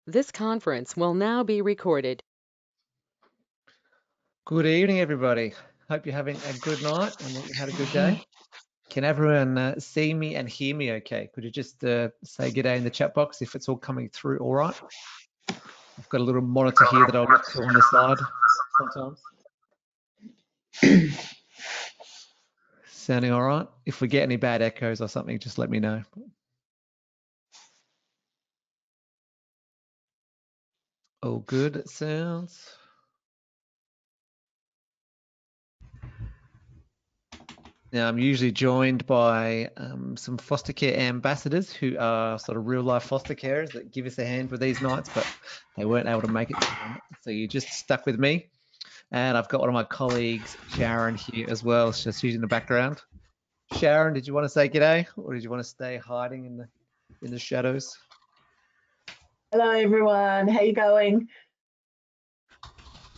This conference will now be recorded. Good evening, everybody. Hope you're having a good night and that you had a good day. Can everyone see me and hear me okay? Could you just say good day in the chat box if it's all coming through all right? I've got a little monitor here that I'll look to on the side sometimes. Sounding all right? If we get any bad echoes or something, just let me know. All good, it sounds. Now, I'm usually joined by some foster care ambassadors who are sort of real life foster carers that give us a hand with these nights, but they weren't able to make it tonight. So you're just stuck with me. And I've got one of my colleagues, Sharon, here as well. She's in the background. Sharon, did you want to say g'day, or did you want to stay hiding in the shadows? Hello, everyone. How you going?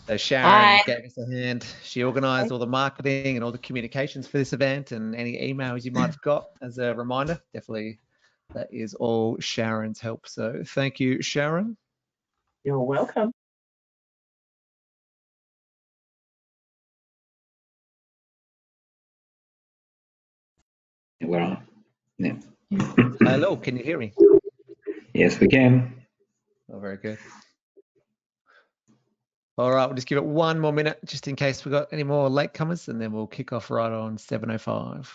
So Sharon gave us a hand. She organised all the marketing and all the communications for this event, and any emails you might have got as a reminder. Definitely, that is all Sharon's help. So thank you, Sharon. You're welcome. We're on. Yeah. Hello, can you hear me? Yes, we can. Oh, very good. All right, we'll just give it one more minute just in case we've got any more latecomers, and then we'll kick off right on 7:05.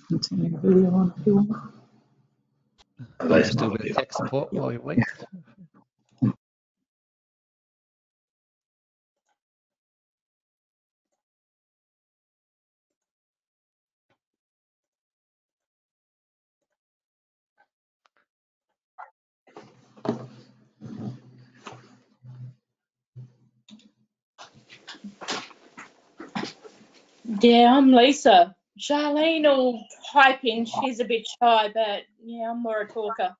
Continue video on if you want. I'll just do a bit of tech support while you wait. Yeah, I'm Lisa. Charlene will hype in. She's a bit shy, but yeah, I'm more a talker.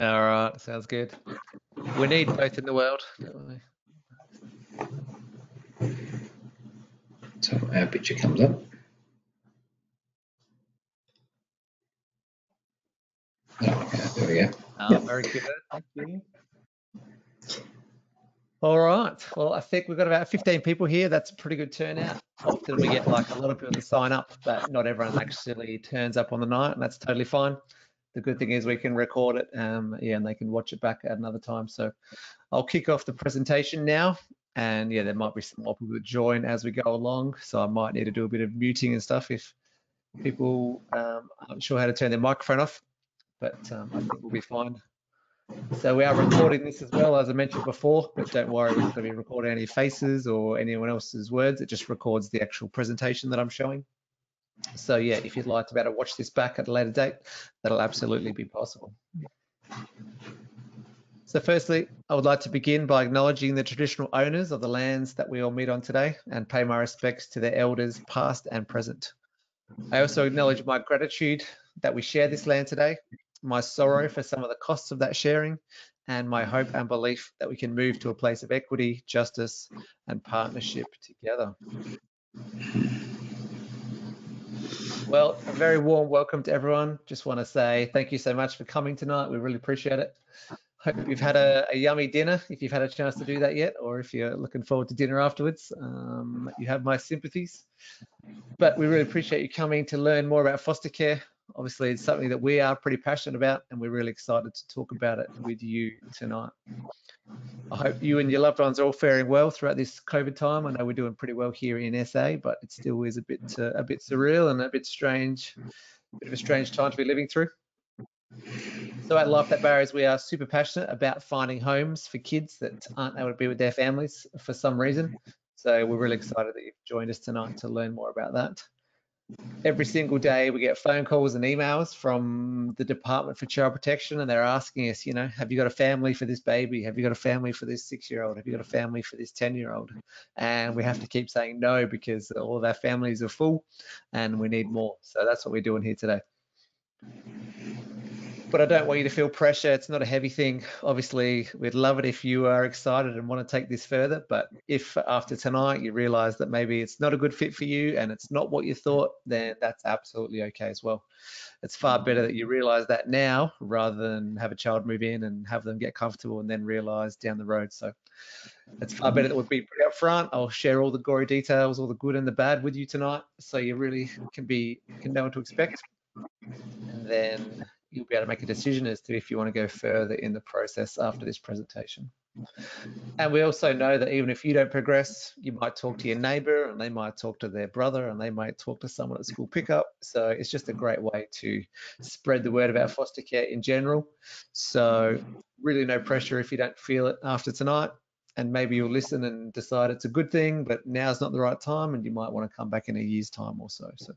All right, sounds good. We need both in the world, don't we? So our picture comes up. Oh, okay, there we go. Yep. Very good, thank you. All right, well, I think we've got about 15 people here. That's a pretty good turnout. Often we get like a lot of people to sign up, but not everyone actually turns up on the night, and that's totally fine. The good thing is we can record it, yeah, and they can watch it back at another time. So I'll kick off the presentation now. And yeah, there might be some more people that join as we go along. So I might need to do a bit of muting and stuff if people aren't sure how to turn their microphone off, but I think we'll be fine. So we are recording this as well, as I mentioned before, but don't worry, we're not going to be recording any faces or anyone else's words. It just records the actual presentation that I'm showing. So yeah, if you'd like to be able to watch this back at a later date, that'll absolutely be possible. So firstly, I would like to begin by acknowledging the traditional owners of the lands that we all meet on today and pay my respects to their elders past and present. I also acknowledge my gratitude that we share this land today, my sorrow for some of the costs of that sharing, and my hope and belief that we can move to a place of equity, justice, and partnership together. Well, a very warm welcome to everyone. Just want to say thank you so much for coming tonight. We really appreciate it. Hope you've had a yummy dinner, if you've had a chance to do that yet, or if you're looking forward to dinner afterwards. You have my sympathies. But we really appreciate you coming to learn more about foster care. Obviously, it's something that we are pretty passionate about, and we're really excited to talk about it with you tonight. I hope you and your loved ones are all faring well throughout this COVID time. I know we're doing pretty well here in SA, but it still is a bit surreal and a bit strange, bit of a strange time to be living through. So at Life That Barriers, we are super passionate about finding homes for kids that aren't able to be with their families for some reason. So we're really excited that you've joined us tonight to learn more about that. Every single day we get phone calls and emails from the Department for Child Protection, and they're asking us, you know, have you got a family for this baby? Have you got a family for this 6-year-old? Have you got a family for this 10-year-old? And we have to keep saying no because all of our families are full and we need more. So that's what we're doing here today. But I don't want you to feel pressure. It's not a heavy thing. Obviously, we'd love it if you are excited and want to take this further. But if after tonight you realize that maybe it's not a good fit for you and it's not what you thought, then that's absolutely okay as well. It's far better that you realize that now rather than have a child move in and have them get comfortable and then realize down the road. So it's far better that we'll be pretty upfront. I'll share all the gory details, all the good and the bad with you tonight, so you really can know what to expect. And then you'll be able to make a decision as to if you want to go further in the process after this presentation. And we also know that even if you don't progress, you might talk to your neighbour and they might talk to their brother and they might talk to someone at school pickup. So it's just a great way to spread the word about foster care in general. So really no pressure if you don't feel it after tonight. And maybe you'll listen and decide it's a good thing, but now's not the right time and you might want to come back in a year's time or so. So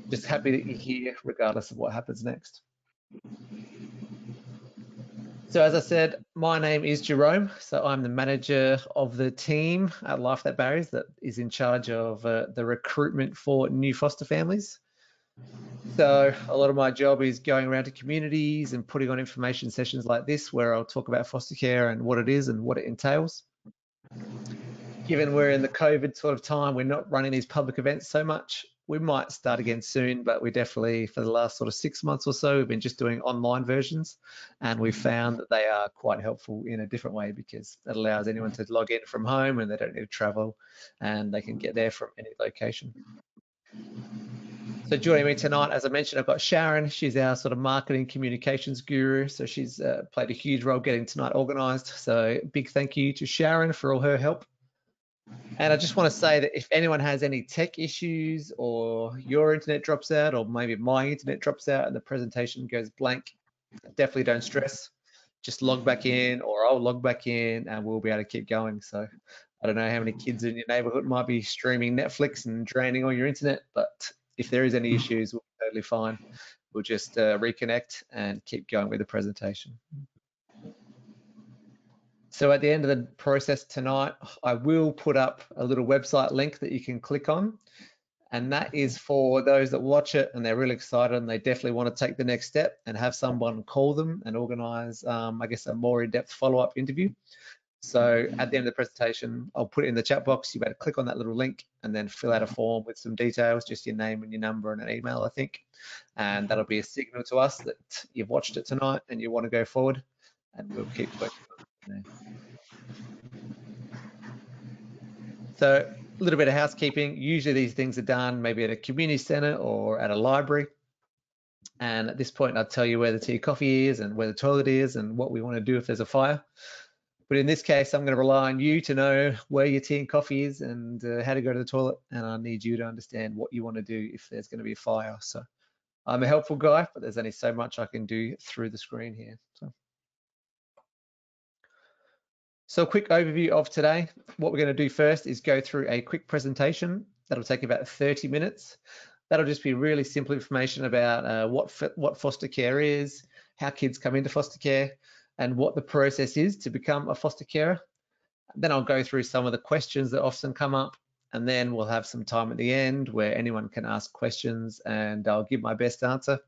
just happy that you're here regardless of what happens next. So as I said, my name is Jerome. So I'm the manager of the team at Life That Barriers that is in charge of the recruitment for new foster families. So a lot of my job is going around to communities and putting on information sessions like this where I'll talk about foster care and what it is and what it entails. Given we're in the COVID sort of time, we're not running these public events so much. We might start again soon, but we definitely, for the last sort of 6 months or so, we've been just doing online versions, and we've found that they are quite helpful in a different way because it allows anyone to log in from home and they don't need to travel and they can get there from any location. So joining me tonight, as I mentioned, I've got Sharon. She's our sort of marketing communications guru. So she's played a huge role getting tonight organised. So big thank you to Sharon for all her help. And I just want to say that if anyone has any tech issues or your internet drops out or maybe my internet drops out and the presentation goes blank, definitely don't stress. Just log back in or I'll log back in and we'll be able to keep going. So I don't know how many kids in your neighborhood might be streaming Netflix and draining all your internet, but if there is any issues, we'll be totally fine. We'll just reconnect and keep going with the presentation. So at the end of the process tonight, I will put up a little website link that you can click on. And that is for those that watch it and they're really excited and they definitely want to take the next step and have someone call them and organize, I guess, a more in-depth follow-up interview. So at the end of the presentation, I'll put it in the chat box. You better click on that little link and then fill out a form with some details, just your name and your number and an email, I think. And that'll be a signal to us that you've watched it tonight and you want to go forward, and we'll keep working on it. So a little bit of housekeeping. Usually these things are done maybe at a community centre or at a library. And at this point, I'll tell you where the tea coffee is and where the toilet is and what we want to do if there's a fire. But in this case, I'm going to rely on you to know where your tea and coffee is and how to go to the toilet. And I need you to understand what you want to do if there's going to be a fire. So I'm a helpful guy, but there's only so much I can do through the screen here. So a quick overview of today. What we're going to do first is go through a quick presentation. That'll take about 30 minutes. That'll just be really simple information about what foster care is, how kids come into foster care, and what the process is to become a foster carer. Then I'll go through some of the questions that often come up, and then we'll have some time at the end where anyone can ask questions and I'll give my best answer.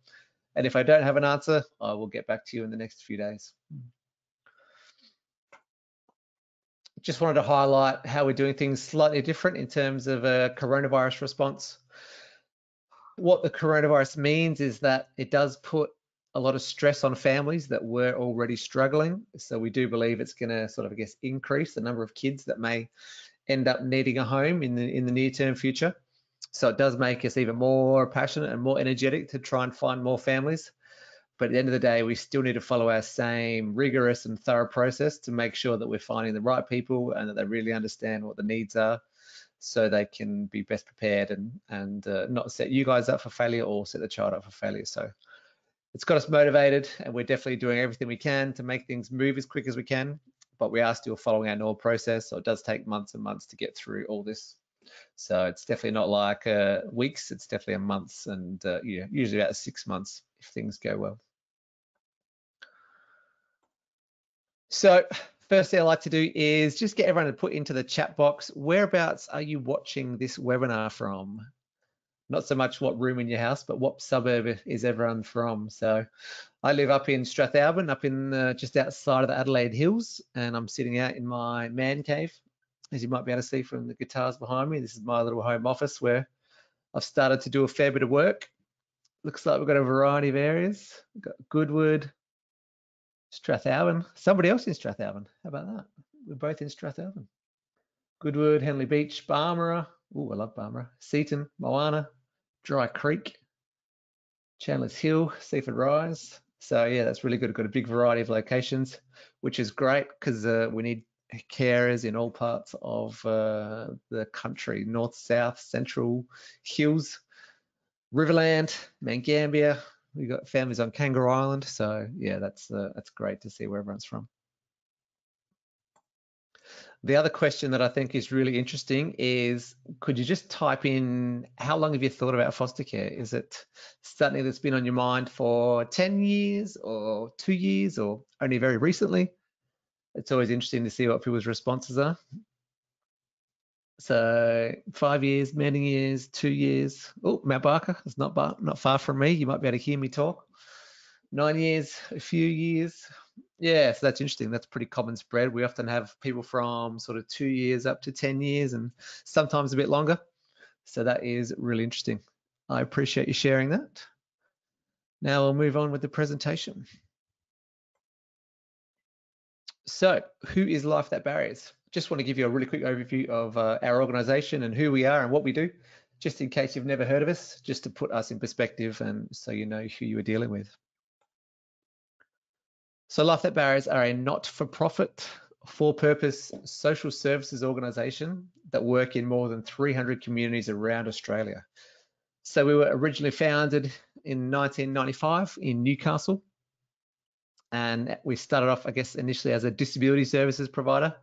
And if I don't have an answer, I will get back to you in the next few days. Just wanted to highlight how we're doing things slightly different in terms of a coronavirus response. What the coronavirus means is that it does put a lot of stress on families that were already struggling. So we do believe it's going to sort of, I guess, increase the number of kids that may end up needing a home in the near-term future. So it does make us even more passionate and more energetic to try and find more families. But at the end of the day, we still need to follow our same rigorous and thorough process to make sure that we're finding the right people and that they really understand what the needs are so they can be best prepared and not set you guys up for failure or set the child up for failure. So it's got us motivated and we're definitely doing everything we can to make things move as quick as we can, but we are still following our normal process. So it does take months and months to get through all this. So it's definitely not like weeks, it's definitely a months and usually about 6 months if things go well. So first thing I like to do is just get everyone to put into the chat box, whereabouts are you watching this webinar from? Not so much what room in your house, but what suburb is everyone from. So I live up in Strathalbyn, up in just outside of the Adelaide Hills, and I'm sitting out in my man cave, as you might be able to see from the guitars behind me. This is my little home office where I've started to do a fair bit of work. Looks like we've got a variety of areas. We've got Goodwood, Strathalbyn, somebody else in Strathalbyn. How about that? We're both in Strathalbyn. Goodwood, Henley Beach, Barmera. Oh, I love Barmera. Seaton, Moana, Dry Creek, Chandler's Hill, Seaford Rise. So yeah, that's really good. We've got a big variety of locations, which is great because we need carers in all parts of the country, north, south, central, hills, Riverland, Mount Gambier. We've got families on Kangaroo Island. So yeah, that's great to see where everyone's from. The other question that I think is really interesting is, could you just type in, how long have you thought about foster care? Is it something that's been on your mind for 10 years or 2 years or only very recently? It's always interesting to see what people's responses are. So 5 years, many years, 2 years. Oh, Matt Barker is not far from me. You might be able to hear me talk. 9 years, a few years. Yeah, so that's interesting. That's pretty common spread. We often have people from sort of 2 years up to 10 years and sometimes a bit longer. So that is really interesting. I appreciate you sharing that. Now we'll move on with the presentation. So who is Life Without Barriers? Just want to give you a really quick overview of our organisation and who we are and what we do, just in case you've never heard of us, just to put us in perspective and so you know who you are dealing with. So Life Without Barriers are a not-for-profit, for-purpose social services organisation that work in more than 300 communities around Australia. So we were originally founded in 1995 in Newcastle, and we started off, I guess, initially as a disability services provider,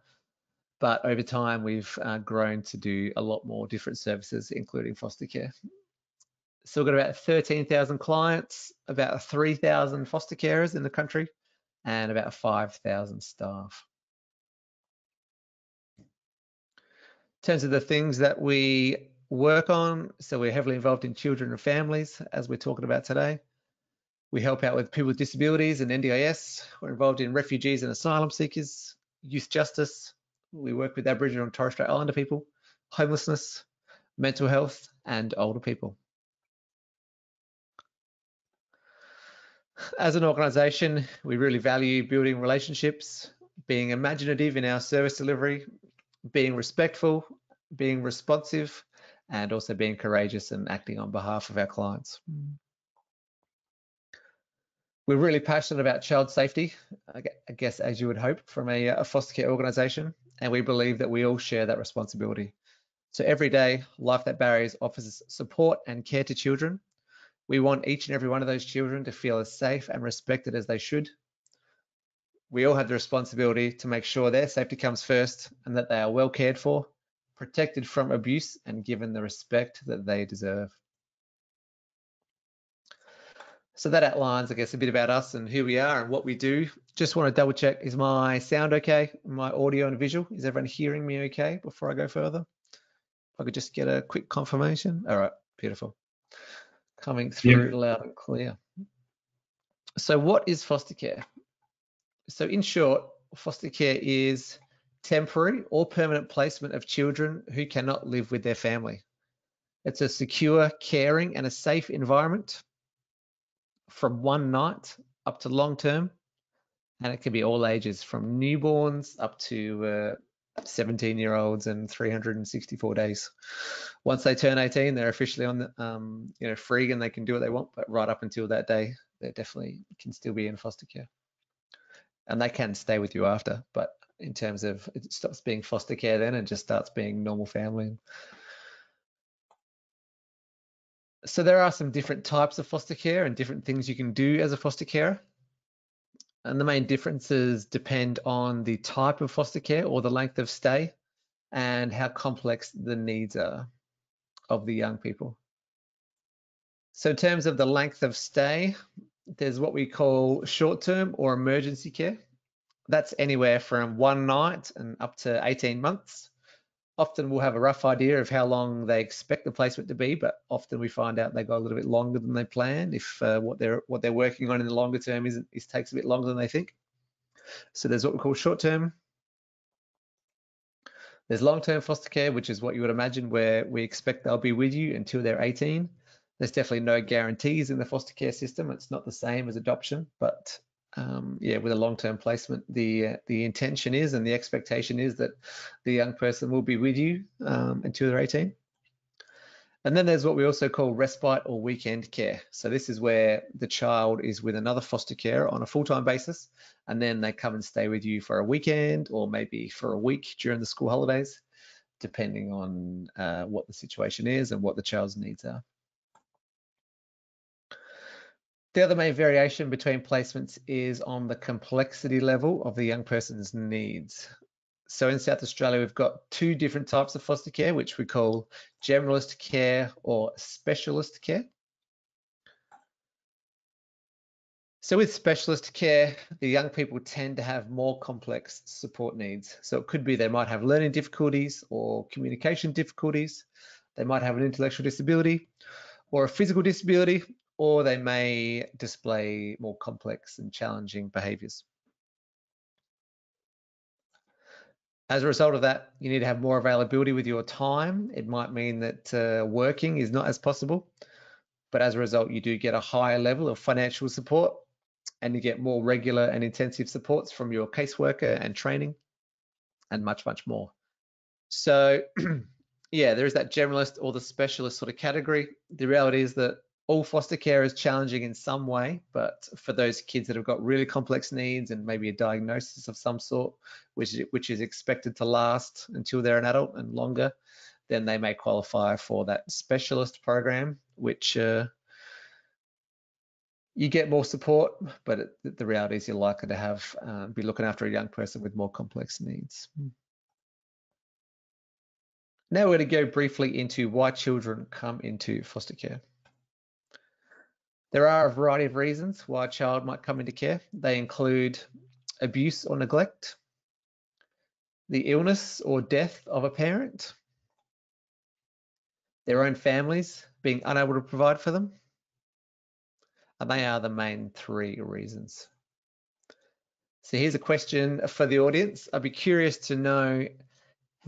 but over time we've grown to do a lot more different services, including foster care. So we've got about 13,000 clients, about 3,000 foster carers in the country, and about 5,000 staff. In terms of the things that we work on, so we're heavily involved in children and families, as we're talking about today. We help out with people with disabilities and NDIS. We're involved in refugees and asylum seekers, youth justice. We work with Aboriginal and Torres Strait Islander people, homelessness, mental health, and older people. As an organisation, we really value building relationships, being imaginative in our service delivery, being respectful, being responsive, and also being courageous and acting on behalf of our clients. We're really passionate about child safety, I guess, as you would hope from a foster care organisation, and we believe that we all share that responsibility. So every day, Life Without Barriers offers support and care to children. We want each and every one of those children to feel as safe and respected as they should. We all have the responsibility to make sure their safety comes first and that they are well cared for, protected from abuse, and given the respect that they deserve. So that outlines, I guess, a bit about us and who we are and what we do. Just want to double check, is my sound okay? My audio and visual? Is everyone hearing me okay before I go further? If I could just get a quick confirmation. All right, beautiful. Coming through loud and clear. So what is foster care? So in short, foster care is temporary or permanent placement of children who cannot live with their family. It's a secure, caring, and a safe environment from one night up to long term, and it can be all ages from newborns up to 17-year-olds and 364 days. Once they turn 18, they're officially on the free and they can do what they want, but right up until that day, they definitely can still be in foster care. And they can stay with you after, but in terms of, it stops being foster care then and just starts being normal family. So there are some different types of foster care and different things you can do as a foster carer. And the main differences depend on the type of foster care or the length of stay and how complex the needs are of the young people. So in terms of the length of stay, there's what we call short-term or emergency care. That's anywhere from 1 night and up to 18 months often we'll have a rough idea of how long they expect the placement to be, but often we find out they go a little bit longer than they planned if what they're working on in the longer term takes a bit longer than they think. So there's what we call short term. There's long-term foster care, which is what you would imagine, where we expect they'll be with you until they're 18. There's definitely no guarantees in the foster care system. It's not the same as adoption, but yeah, with a long-term placement, the intention is and the expectation is that the young person will be with you until they're 18. And then there's what we also call respite or weekend care. So this is where the child is with another foster carer on a full-time basis, and then they come and stay with you for a weekend or maybe for a week during the school holidays, depending on what the situation is and what the child's needs are. The other main variation between placements is on the complexity level of the young person's needs. So in South Australia, we've got two different types of foster care, which we call generalist care or specialist care. So with specialist care, the young people tend to have more complex support needs. So it could be they might have learning difficulties or communication difficulties. They might have an intellectual disability or a physical disability, or they may display more complex and challenging behaviours. As a result of that, you need to have more availability with your time. It might mean that working is not as possible, but as a result, you do get a higher level of financial support and you get more regular and intensive supports from your caseworker and training and much, much more. So yeah, there is that generalist or the specialist sort of category. The reality is that all foster care is challenging in some way, but for those kids that have got really complex needs and maybe a diagnosis of some sort, which is expected to last until they're an adult and longer, then they may qualify for that specialist program, which you get more support, but the reality is you're likely to have be looking after a young person with more complex needs. Now we're going to go briefly into why children come into foster care. There are a variety of reasons why a child might come into care. They include abuse or neglect, the illness or death of a parent, their own families being unable to provide for them, and they are the main three reasons. So here's a question for the audience. I'd be curious to know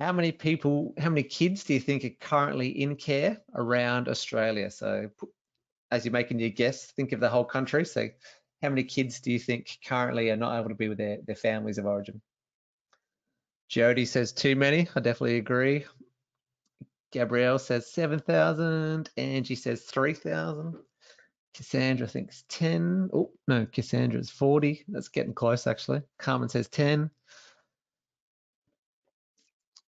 how many kids do you think are currently in care around Australia? So as you're making your guess, think of the whole country. So how many kids do you think currently are not able to be with their families of origin? Jody says too many. I definitely agree. Gabrielle says 7,000. Angie says 3,000. Cassandra thinks 10. Oh, no, Cassandra's 40. That's getting close, actually. Carmen says 10.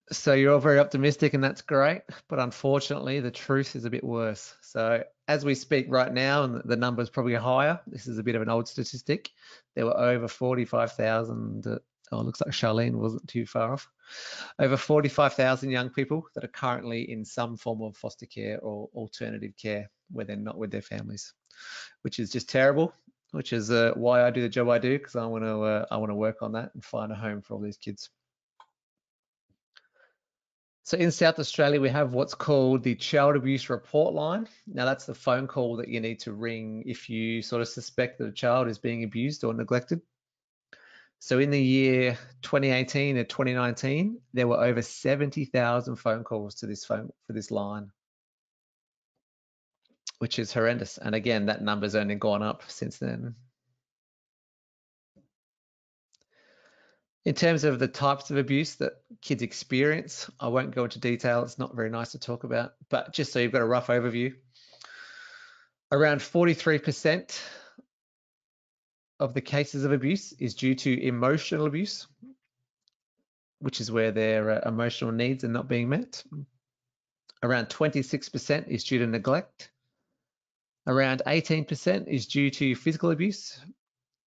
So you're all very optimistic and that's great, but unfortunately the truth is a bit worse. So as we speak right now, and the number is probably higher, this is a bit of an old statistic, there were over 45,000, it looks like Charlene wasn't too far off, over 45,000 young people that are currently in some form of foster care or alternative care where they're not with their families, which is just terrible, which is why I do the job I do, because I want to work on that and find a home for all these kids. So in South Australia, we have what's called the Child Abuse Report Line. Now that's the phone call that you need to ring if you sort of suspect that a child is being abused or neglected. So in the year 2018 and 2019, there were over 70,000 phone calls to for this line, which is horrendous. And again, that number's only gone up since then. In terms of the types of abuse that kids experience, I won't go into detail. It's not very nice to talk about, but just so you've got a rough overview, around 43% of the cases of abuse is due to emotional abuse, which is where their emotional needs are not being met. Around 26% is due to neglect. Around 18% is due to physical abuse.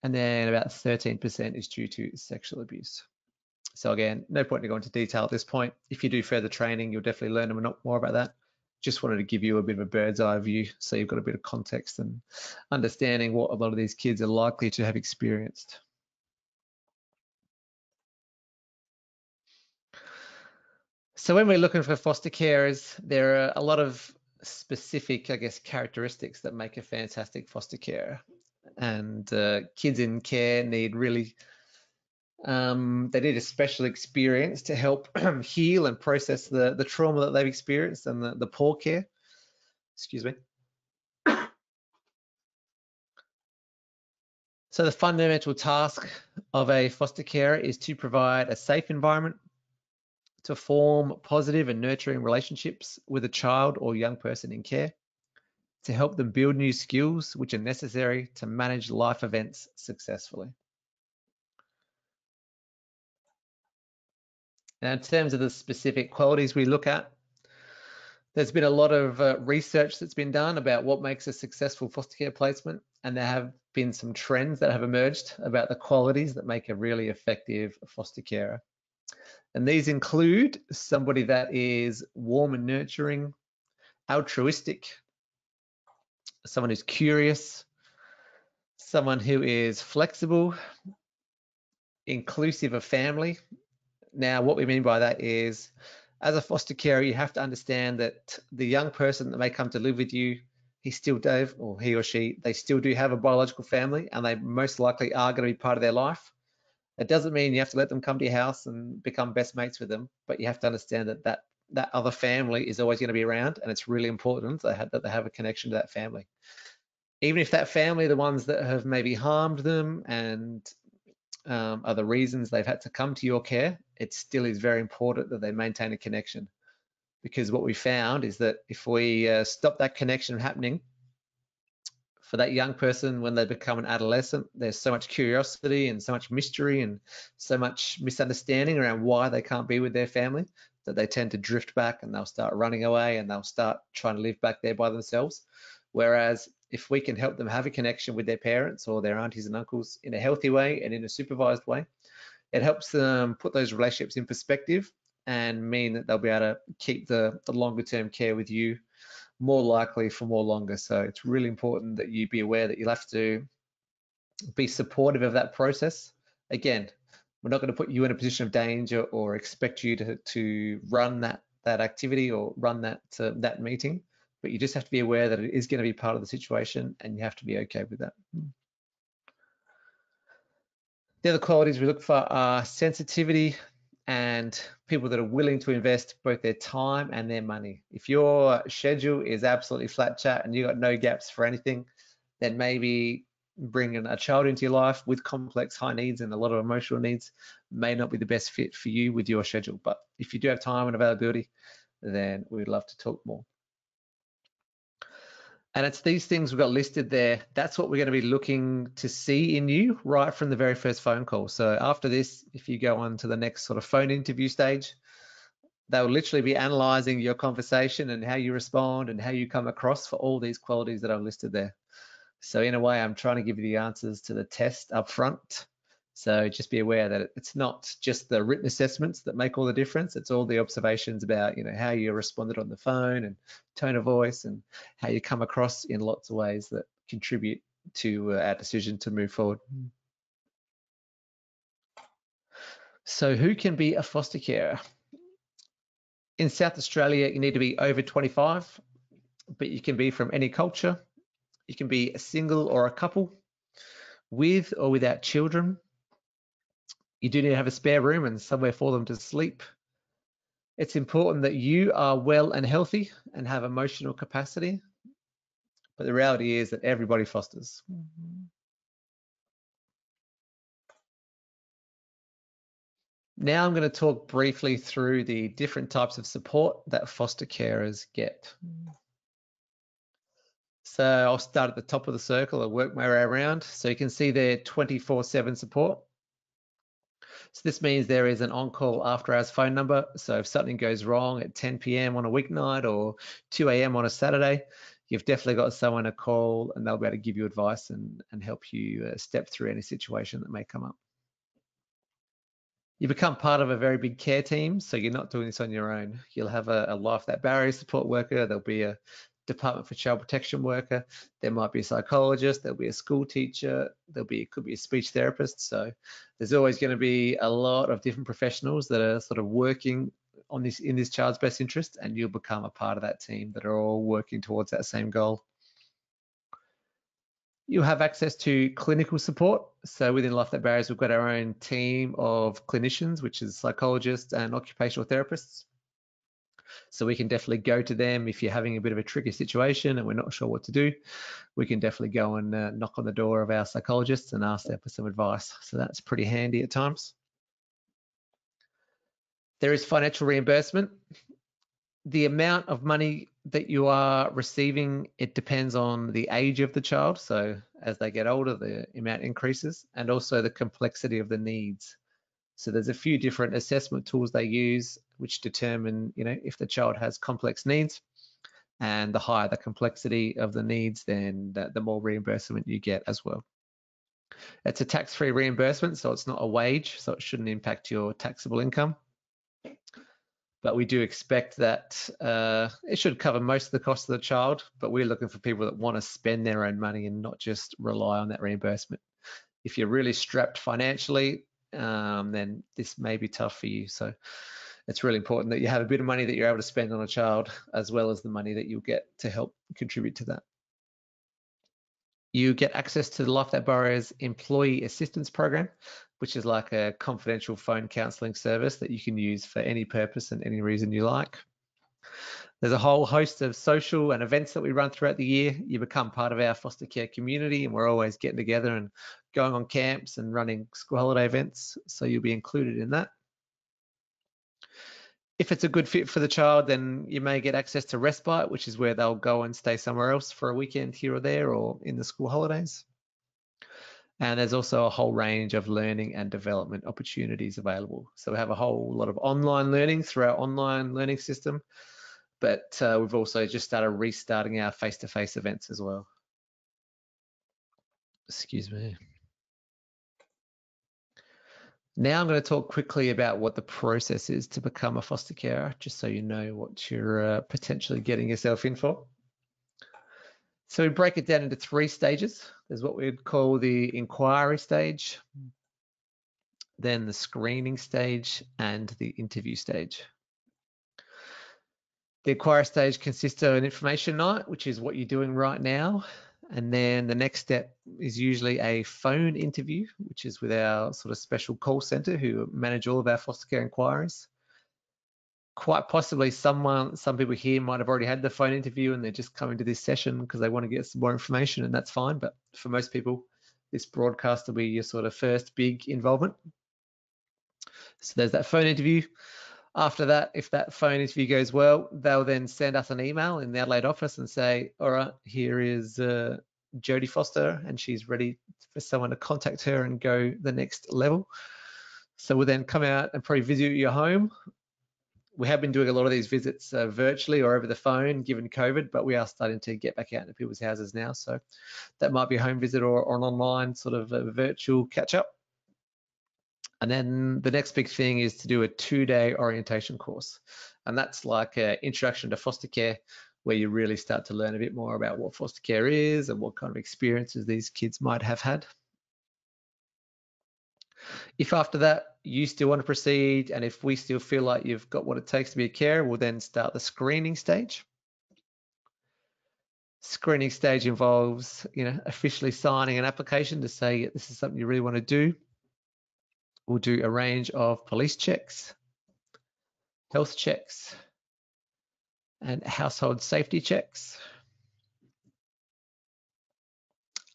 And then about 13% is due to sexual abuse. So again, no point to go into detail at this point. If you do further training, you'll definitely learn more about that. Just wanted to give you a bit of a bird's eye view so you've got a bit of context and understanding what a lot of these kids are likely to have experienced. So when we're looking for foster carers, there are a lot of specific, I guess, characteristics that make a fantastic foster carer. And kids in care need really, they need a special experience to help heal and process the trauma that they've experienced and the poor care. Excuse me. So the fundamental task of a foster carer is to provide a safe environment, to form positive and nurturing relationships with a child or young person in care, to help them build new skills which are necessary to manage life events successfully. Now, in terms of the specific qualities we look at, there's been a lot of research that's been done about what makes a successful foster care placement, and there have been some trends that have emerged about the qualities that make a really effective foster carer. And these include somebody that is warm and nurturing, altruistic, someone who's curious, someone who is flexible, inclusive of family. Now, what we mean by that is, as a foster carer, you have to understand that the young person that may come to live with you, he or she, they still do have a biological family, and they most likely are going to be part of their life. It doesn't mean you have to let them come to your house and become best mates with them, but you have to understand that other family is always going to be around, and it's really important that they have a connection to that family. Even if that family are the ones that have maybe harmed them and are the reasons they've had to come to your care, it still is very important that they maintain a connection. Because what we found is that if we stop that connection happening, for that young person when they become an adolescent, there's so much curiosity and so much mystery and so much misunderstanding around why they can't be with their family that they tend to drift back and they'll start running away and they'll start trying to live back there by themselves. Whereas if we can help them have a connection with their parents or their aunties and uncles in a healthy way and in a supervised way, it helps them put those relationships in perspective and mean that they'll be able to keep the longer term care with you more likely for more longer. So it's really important that you be aware that you'll have to be supportive of that process. Again, we're not going to put you in a position of danger or expect you to run that activity or run that meeting, but you just have to be aware that it is going to be part of the situation and you have to be okay with that. The other qualities we look for are sensitivity and people that are willing to invest both their time and their money. If your schedule is absolutely flat chat and you've got no gaps for anything, then maybe bringing a child into your life with complex high needs and a lot of emotional needs may not be the best fit for you with your schedule. But if you do have time and availability, then we'd love to talk more. And it's these things we've got listed there. That's what we're going to be looking to see in you right from the very first phone call. So after this, if you go on to the next sort of phone interview stage, they will literally be analyzing your conversation and how you respond and how you come across for all these qualities that I've listed there. So in a way, I'm trying to give you the answers to the test up front. So just be aware that it's not just the written assessments that make all the difference. It's all the observations about, how you responded on the phone and tone of voice and how you come across in lots of ways that contribute to our decision to move forward. So who can be a foster carer? In South Australia, you need to be over 25, but you can be from any culture. You can be a single or a couple, with or without children. You do need to have a spare room and somewhere for them to sleep. It's important that you are well and healthy and have emotional capacity. But the reality is that everybody fosters. Now I'm going to talk briefly through the different types of support that foster carers get. So I'll start at the top of the circle and work my way around. So you can see there 24/7 support. So this means there is an on-call after-hours phone number. So if something goes wrong at 10 p.m. on a weeknight or 2 a.m. on a Saturday, you've definitely got someone to call and they'll be able to give you advice and help you step through any situation that may come up. You become part of a very big care team, so you're not doing this on your own. You'll have a life that barrier support worker. There'll be a Department for Child Protection worker. There might be a psychologist. There'll be a school teacher. Could be a speech therapist. So there's always going to be a lot of different professionals that are sort of working in this child's best interest, and you'll become a part of that team that are all working towards that same goal. You'll have access to clinical support. So within Life Without Barriers, we've got our own team of clinicians, which is psychologists and occupational therapists. So we can definitely go to them if you're having a bit of a tricky situation and we're not sure what to do. We can definitely go and knock on the door of our psychologists and ask them for some advice. So that's pretty handy at times. There is financial reimbursement. The amount of money that you are receiving, it depends on the age of the child. So as they get older, the amount increases, and also the complexity of the needs. So there's a few different assessment tools they use which determine, if the child has complex needs, and the higher the complexity of the needs, then the more reimbursement you get as well. It's a tax-free reimbursement, so it's not a wage, so it shouldn't impact your taxable income. But we do expect that it should cover most of the cost of the child, but we're looking for people that want to spend their own money and not just rely on that reimbursement. If you're really strapped financially, then this may be tough for you. So it's really important that you have a bit of money that you're able to spend on a child, as well as the money that you'll get to help contribute to that. You get access to the Life Without Barriers Employee Assistance Program, which is like a confidential phone counselling service that you can use for any purpose and any reason you like. There's a whole host of social and events that we run throughout the year. You become part of our foster care community, and we're always getting together and going on camps and running school holiday events, so you'll be included in that. If it's a good fit for the child, then you may get access to respite, which is where they'll go and stay somewhere else for a weekend here or there, or in the school holidays. And there's also a whole range of learning and development opportunities available. So we have a whole lot of online learning through our online learning system, but we've also just started restarting our face-to-face events as well. Excuse me. Now I'm going to talk quickly about what the process is to become a foster carer, just so you know what you're potentially getting yourself in for. So we break it down into 3 stages. There's what we'd call the inquiry stage, then the screening stage, and the interview stage. The inquiry stage consists of an information night, which is what you're doing right now. And then the next step is usually a phone interview, which is with our sort of special call center who manage all of our foster care inquiries. Quite possibly some people here might have already had the phone interview and they're just coming to this session because they want to get some more information, and that's fine. But for most people, this broadcast will be your sort of first big involvement. So there's that phone interview. After that, if that phone interview goes well, they'll then send us an email in the Adelaide office and say, all right, here is Jodie Foster, and she's ready for someone to contact her and go the next level. So we'll then come out and probably visit your home. We have been doing a lot of these visits virtually or over the phone, given COVID, but we are starting to get back out into people's houses now. So that might be a home visit or an online sort of a virtual catch-up. And then the next big thing is to do a 2-day orientation course. And that's like an introduction to foster care, where you really start to learn a bit more about what foster care is and what kind of experiences these kids might have had. If after that you still want to proceed, and if we still feel like you've got what it takes to be a carer, we'll then start the screening stage. Screening stage involves, officially signing an application to say this is something you really want to do. We'll do a range of police checks, health checks, and household safety checks.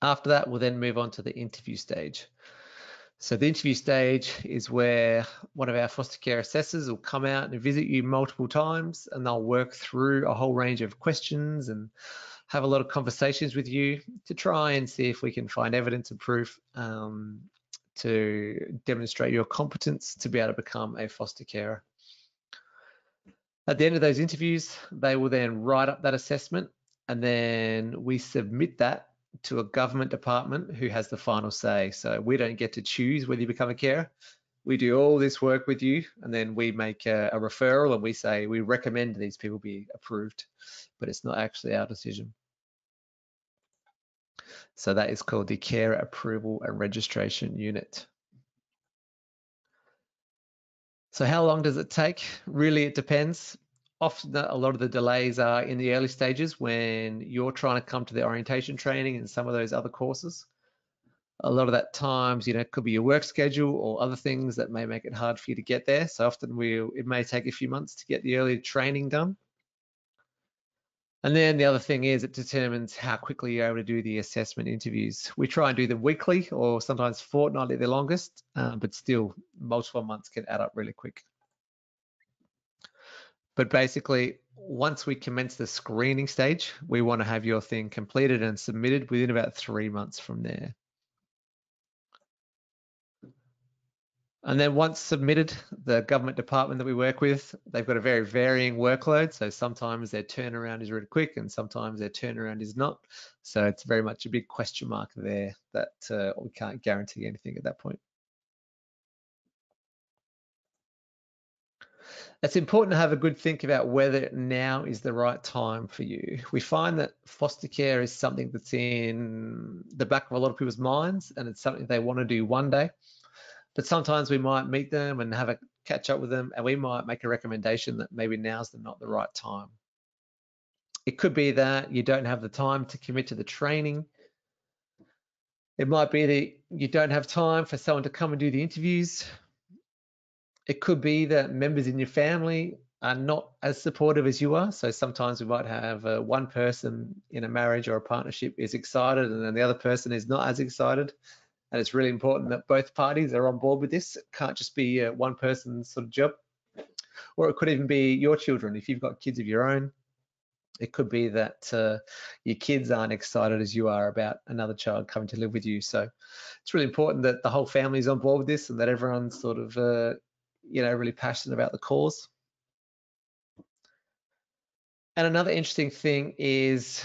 After that, we'll then move on to the interview stage. So the interview stage is where one of our foster care assessors will come out and visit you multiple times, and they'll work through a whole range of questions and have a lot of conversations with you to try and see if we can find evidence and proof to demonstrate your competence to be able to become a foster carer. At the end of those interviews, they will then write up that assessment, and then we submit that to a government department who has the final say. So we don't get to choose whether you become a carer. We do all this work with you, and then we make a referral, and we say we recommend these people be approved, but it's not actually our decision. So that is called the Carer Approval and Registration Unit. So how long does it take? Really, it depends. Often a lot of the delays are in the early stages when you're trying to come to the orientation training and some of those other courses. A lot of that times, it could be your work schedule or other things that may make it hard for you to get there. So often it may take a few months to get the early training done. And then the other thing is it determines how quickly you're able to do the assessment interviews. We try and do them weekly or sometimes fortnightly, the longest, but still multiple months can add up really quick. But basically, once we commence the screening stage, we want to have your thing completed and submitted within about 3 months from there. And then once submitted, the government department that we work with, they've got a very varying workload. So sometimes their turnaround is really quick and sometimes their turnaround is not. So it's very much a big question mark there that we can't guarantee anything at that point. It's important to have a good think about whether now is the right time for you. We find that foster care is something that's in the back of a lot of people's minds and it's something they want to do one day. But sometimes we might meet them and have a catch up with them and we might make a recommendation that maybe now's not the right time. It could be that you don't have the time to commit to the training. It might be that you don't have time for someone to come and do the interviews. It could be that members in your family are not as supportive as you are. So sometimes we might have one person in a marriage or a partnership is excited and then the other person is not as excited. And it's really important that both parties are on board with this. It can't just be one person's sort of job. Or it could even be your children. If you've got kids of your own, it could be that your kids aren't excited as you are about another child coming to live with you. So it's really important that the whole family is on board with this and that everyone's sort of, really passionate about the cause. And another interesting thing is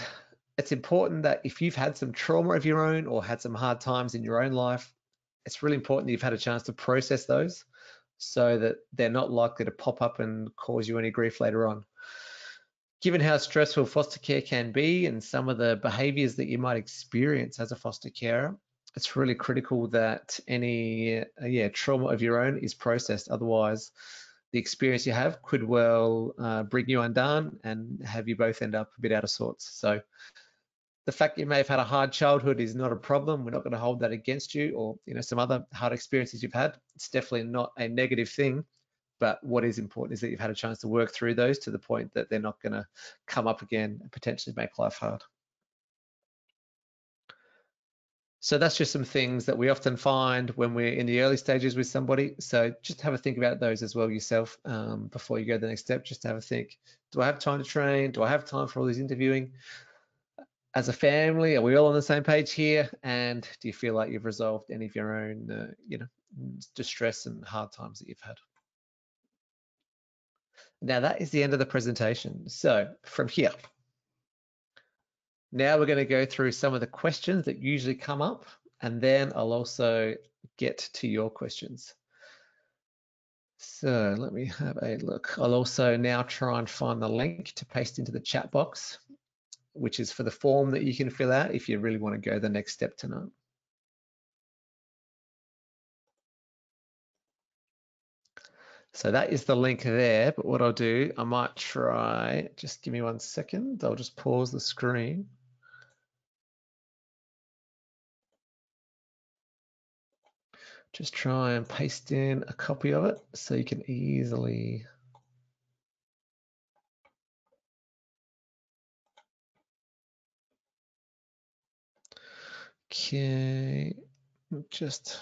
it's important that if you've had some trauma of your own or had some hard times in your own life, it's really important that you've had a chance to process those so that they're not likely to pop up and cause you any grief later on. Given how stressful foster care can be and some of the behaviors that you might experience as a foster carer, it's really critical that any trauma of your own is processed. Otherwise, the experience you have could well bring you undone and have you both end up a bit out of sorts. So the fact that you may have had a hard childhood is not a problem. We're not going to hold that against you or some other hard experiences you've had. It's definitely not a negative thing. But what is important is that you've had a chance to work through those to the point that they're not going to come up again and potentially make life hard. So that's just some things that we often find when we're in the early stages with somebody. So just have a think about those as well yourself before you go to the next step. Just have a think, do I have time to train? Do I have time for all this interviewing? As a family, are we all on the same page here? And do you feel like you've resolved any of your own, distress and hard times that you've had? Now that is the end of the presentation. So from here, now we're going to go through some of the questions that usually come up, and then I'll also get to your questions. So let me have a look. I'll also now try and find the link to paste into the chat box, which is for the form that you can fill out if you really want to go the next step tonight. So that is the link there, but what I'll do, I might try, just give me 1 second. I'll just pause the screen. Just try and paste in a copy of it so you can easily. Okay, just.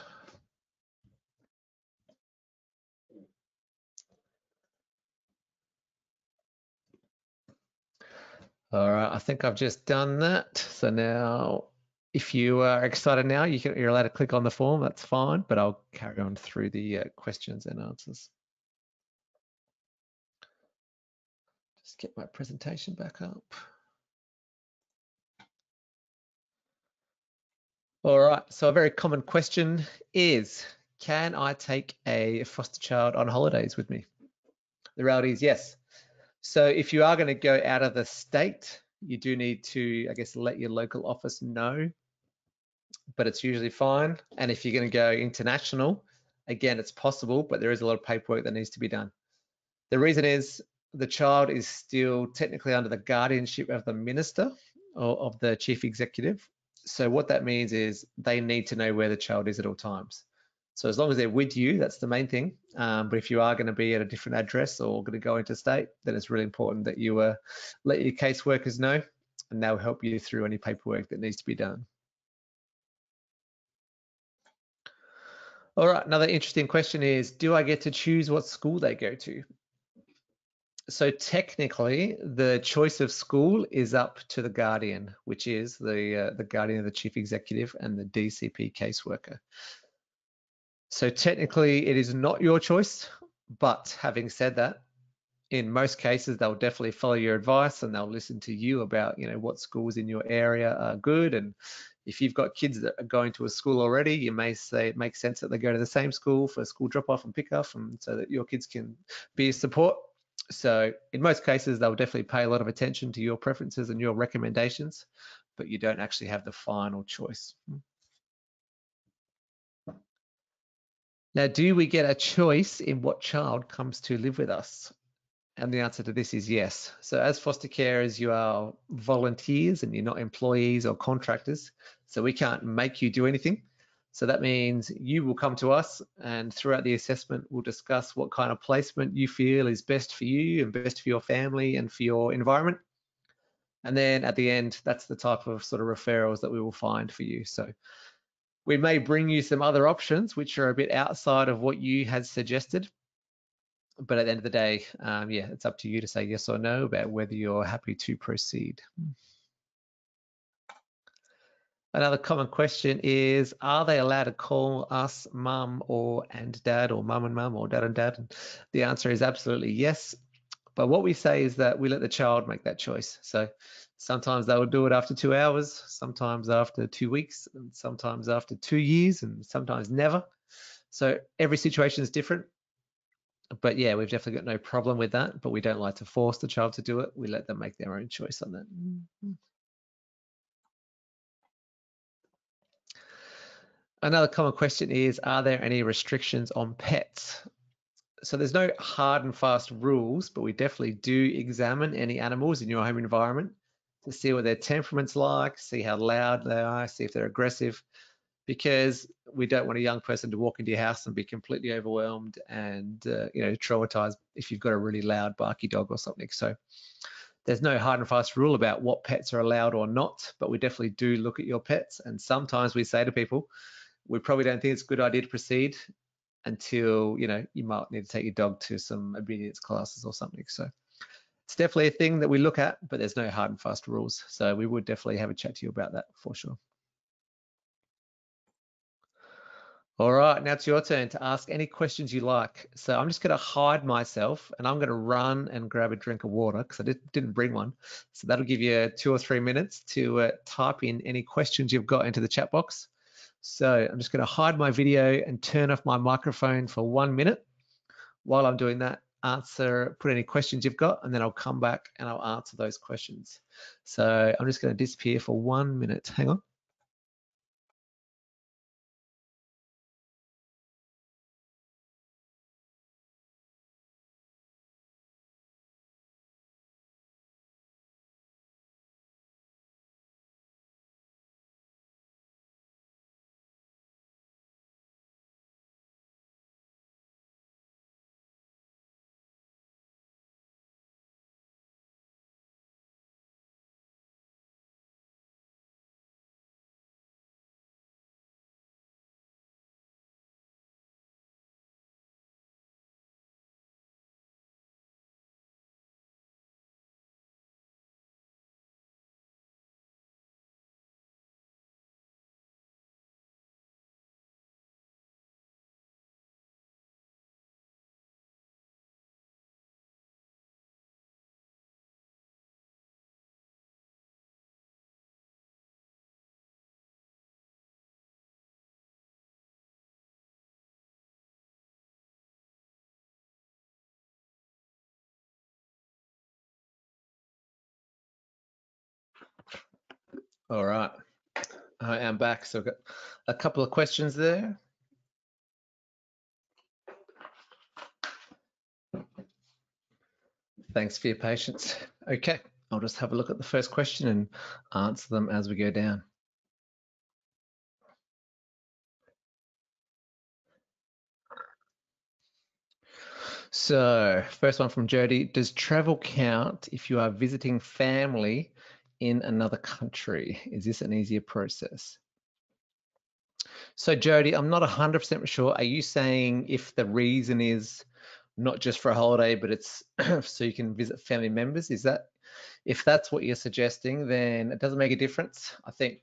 All right, I think I've just done that. So now, if you are excited now, you're allowed to click on the form, that's fine, but I'll carry on through the questions and answers. Just get my presentation back up. All right, so a very common question is, can I take a foster child on holidays with me? The reality is yes. So if you are going to go out of the state, you do need to, I guess, let your local office know, but it's usually fine. And if you're going to go international Again, it's possible, but there is a lot of paperwork that needs to be done. The reason is the child is still technically under the guardianship of the minister or of the chief executive. So what that means is they need to know where the child is at all times. So as long as they're with you, that's the main thing. But if you are going to be at a different address or going to go interstate, then it's really important that you let your caseworkers know, and they'll help you through any paperwork that needs to be done. All right, another interesting question is, do I get to choose what school they go to? So technically, the choice of school is up to the guardian, which is the guardian of the chief executive and the DCP caseworker. So technically, it is not your choice, but having said that, in most cases, they'll definitely follow your advice and they'll listen to you about, what schools in your area are good. And if you've got kids that are going to a school already, you may say it makes sense that they go to the same school for school drop-off and pick-up, and so that your kids can be a support. So in most cases, they'll definitely pay a lot of attention to your preferences and your recommendations, but you don't actually have the final choice. Now, do we get a choice in what child comes to live with us? And the answer to this is yes. So as foster carers, you are volunteers and you're not employees or contractors. So we can't make you do anything. So that means you will come to us, and throughout the assessment, we'll discuss what kind of placement you feel is best for you and best for your family and for your environment. And then at the end, that's the type of sort of referrals that we will find for you. So we may bring you some other options which are a bit outside of what you had suggested. But at the end of the day, yeah, it's up to you to say yes or no about whether you're happy to proceed. Another common question is, are they allowed to call us mum and dad, or mum and mum, or dad and dad? And the answer is absolutely yes. But what we say is that we let the child make that choice. So sometimes they will do it after 2 hours, sometimes after 2 weeks, and sometimes after 2 years, and sometimes never. So every situation is different. But yeah, we've definitely got no problem with that, but we don't like to force the child to do it. We let them make their own choice on that. Another common question is, are there any restrictions on pets? So there's no hard and fast rules, but we definitely do examine any animals in your home environment to see what their temperament's like, see how loud they are, see if they're aggressive, because we don't want a young person to walk into your house and be completely overwhelmed and traumatized if you've got a really loud barky dog or something. So there's no hard and fast rule about what pets are allowed or not, but we definitely do look at your pets. And sometimes we say to people, we probably don't think it's a good idea to proceed until you might need to take your dog to some obedience classes or something. So it's definitely a thing that we look at, but there's no hard and fast rules. So we would definitely have a chat to you about that for sure. All right, now it's your turn to ask any questions you like. So I'm just going to hide myself and I'm going to run and grab a drink of water because I didn't bring one. So that'll give you 2 or 3 minutes to type in any questions you've got into the chat box. So I'm just going to hide my video and turn off my microphone for 1 minute. While I'm doing that, put any questions you've got, and then I'll come back and I'll answer those questions. So I'm just going to disappear for 1 minute. Hang on. All right, I am back. So I've got a couple of questions there. Thanks for your patience. Okay, I'll just have a look at the first question and answer them as we go down. So, first one from Jody. Does travel count if you are visiting family in another country? Is this an easier process? So, Jody, I'm not 100% sure. Are you saying if the reason is not just for a holiday, but it's so you can visit family members? Is that, if that's what you're suggesting, then it doesn't make a difference. I think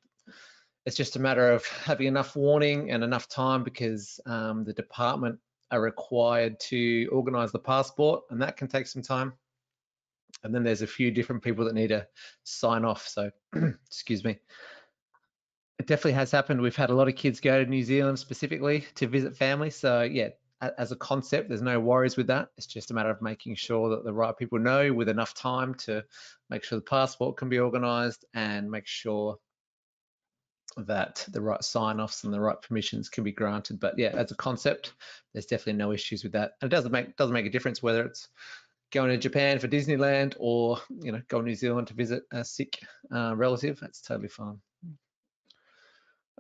it's just a matter of having enough warning and enough time, because the department are required to organise the passport, and that can take some time. And then there's a few different people that need to sign off. So, excuse me. It definitely has happened. We've had a lot of kids go to New Zealand specifically to visit family. So yeah, as a concept, there's no worries with that. It's just a matter of making sure that the right people know with enough time to make sure the passport can be organised and make sure that the right sign-offs and the right permissions can be granted. But yeah, as a concept, there's definitely no issues with that. And it doesn't make a difference whether it's going to Japan for Disneyland or go to New Zealand to visit a sick relative. That's totally fine.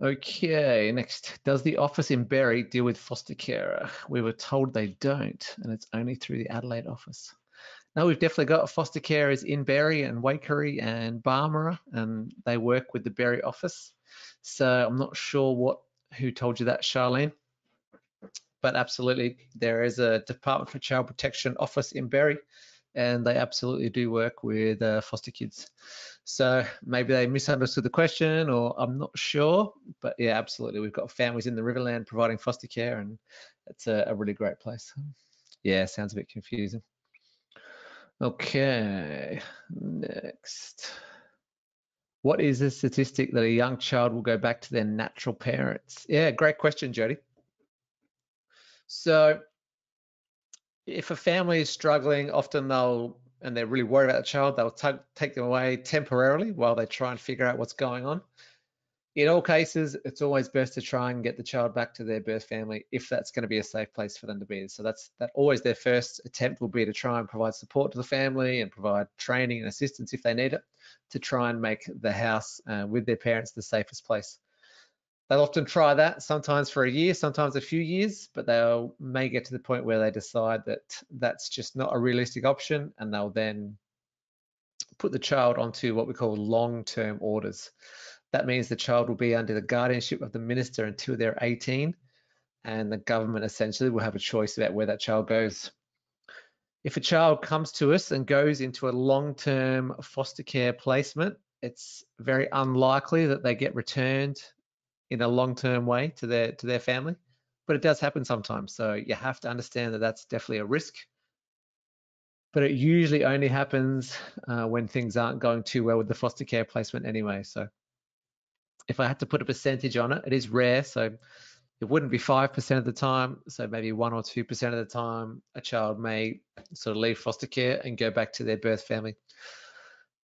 Okay, next. Does the office in Berry deal with foster carer? We were told they don't, and it's only through the Adelaide office. No, we've definitely got foster carers in Berry and Waikerie and Barmera, and they work with the Berry office. So I'm not sure who told you that, Charlene. But absolutely, there is a Department for Child Protection office in Berry, and they absolutely do work with foster kids. So maybe they misunderstood the question, or I'm not sure. But yeah, absolutely, we've got families in the Riverland providing foster care, and it's a really great place. Yeah, sounds a bit confusing. Okay, next. What is the statistic that a young child will go back to their natural parents? Yeah, great question, Jody. So if a family is struggling, often and they're really worried about the child, they'll take them away temporarily while they try and figure out what's going on. In all cases, it's always best to try and get the child back to their birth family if that's going to be a safe place for them to be. So that always their first attempt will be to try and provide support to the family and provide training and assistance if they need it, to try and make the house with their parents the safest place. They'll often try that, sometimes for a year, sometimes a few years, but they may get to the point where they decide that that's just not a realistic option, and they'll then put the child onto what we call long-term orders. That means the child will be under the guardianship of the minister until they're 18, and the government essentially will have a choice about where that child goes. If a child comes to us and goes into a long-term foster care placement, it's very unlikely that they get returned in a long-term way to their family, but it does happen sometimes. So you have to understand that that's definitely a risk, but it usually only happens when things aren't going too well with the foster care placement anyway. So if I had to put a percentage on it, it is rare. So it wouldn't be 5% of the time. So maybe 1 or 2% of the time, a child may sort of leave foster care and go back to their birth family.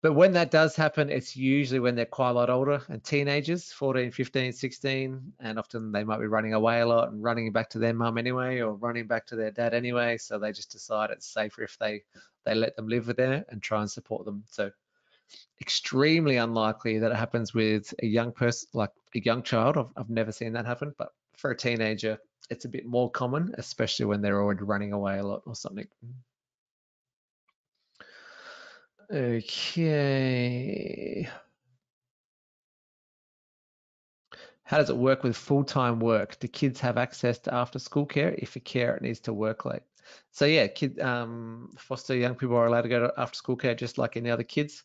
But when that does happen, it's usually when they're quite a lot older and teenagers, 14, 15, 16, and often they might be running away a lot and running back to their mum anyway, or running back to their dad anyway. So they just decide it's safer if they let them live there and try and support them. So extremely unlikely that it happens with a young person, like a young child. I've never seen that happen, but for a teenager, it's a bit more common, especially when they're already running away a lot or something. Okay. How does it work with full-time work? Do kids have access to after-school care if a carer needs to work late? So yeah, foster young people are allowed to go to after-school care just like any other kids.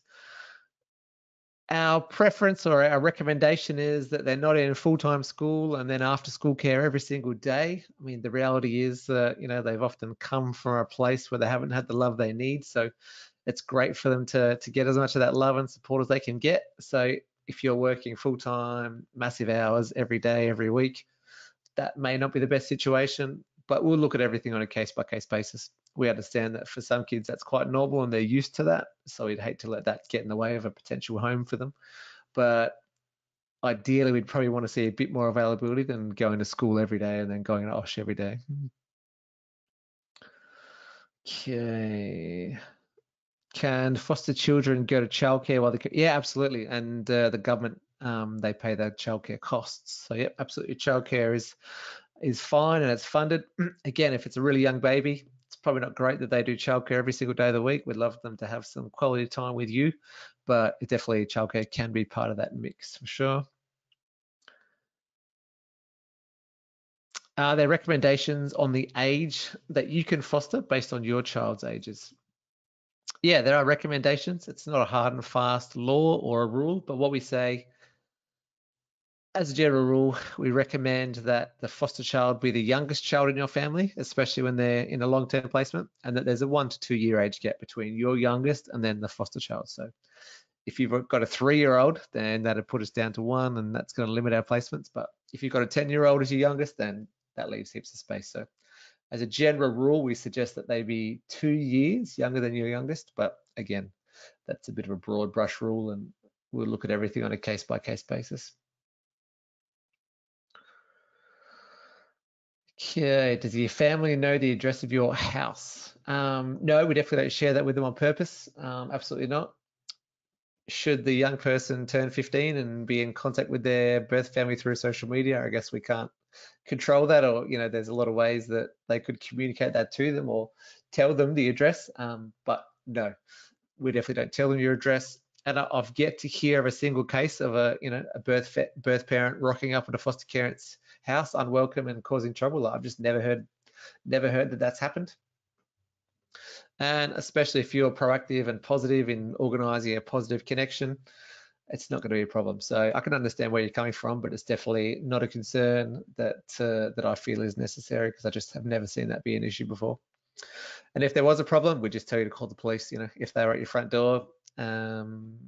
Our preference or our recommendation is that they're not in full-time school and then after-school care every single day. I mean, the reality is that they've often come from a place where they haven't had the love they need. So it's great for them to get as much of that love and support as they can get. So if you're working full-time, massive hours every day, every week, that may not be the best situation, but we'll look at everything on a case-by-case basis. We understand that for some kids that's quite normal and they're used to that, so we'd hate to let that get in the way of a potential home for them. But ideally, we'd probably want to see a bit more availability than going to school every day and then going to OSH every day. Okay. Can foster children go to childcare while yeah, absolutely. And the government, they pay the childcare costs. So yeah, absolutely. Childcare is fine and it's funded. Again, if it's a really young baby, it's probably not great that they do childcare every single day of the week. We'd love them to have some quality time with you, but it definitely childcare can be part of that mix for sure. Are there recommendations on the age that you can foster based on your child's ages? Yeah, there are recommendations. It's not a hard and fast law or a rule, but what we say, as a general rule, we recommend that the foster child be the youngest child in your family, especially when they're in a long-term placement, and that there's a 1 to 2 year age gap between your youngest and then the foster child. So if you've got a 3-year-old, then that'd put us down to 1, and that's going to limit our placements. But if you've got a 10-year-old as your youngest, then that leaves heaps of space. So as a general rule, we suggest that they be 2 years younger than your youngest. But again, that's a bit of a broad brush rule, and we'll look at everything on a case-by-case basis. Okay, does your family know the address of your house? No, we definitely don't share that with them on purpose. Absolutely not. Should the young person turn 15 and be in contact with their birth family through social media, I guess we can't control that, or there's a lot of ways that they could communicate that to them or tell them the address. But no, we definitely don't tell them your address. And I've yet to hear of a single case of a birth parent rocking up at a foster parent's house unwelcome and causing trouble. I've just never heard that that's happened. And especially if you're proactive and positive in organising a positive connection, it's not going to be a problem. So I can understand where you're coming from, but it's definitely not a concern that I feel is necessary, because I just have never seen that be an issue before. And if there was a problem, we'd just tell you to call the police. If they were at your front door and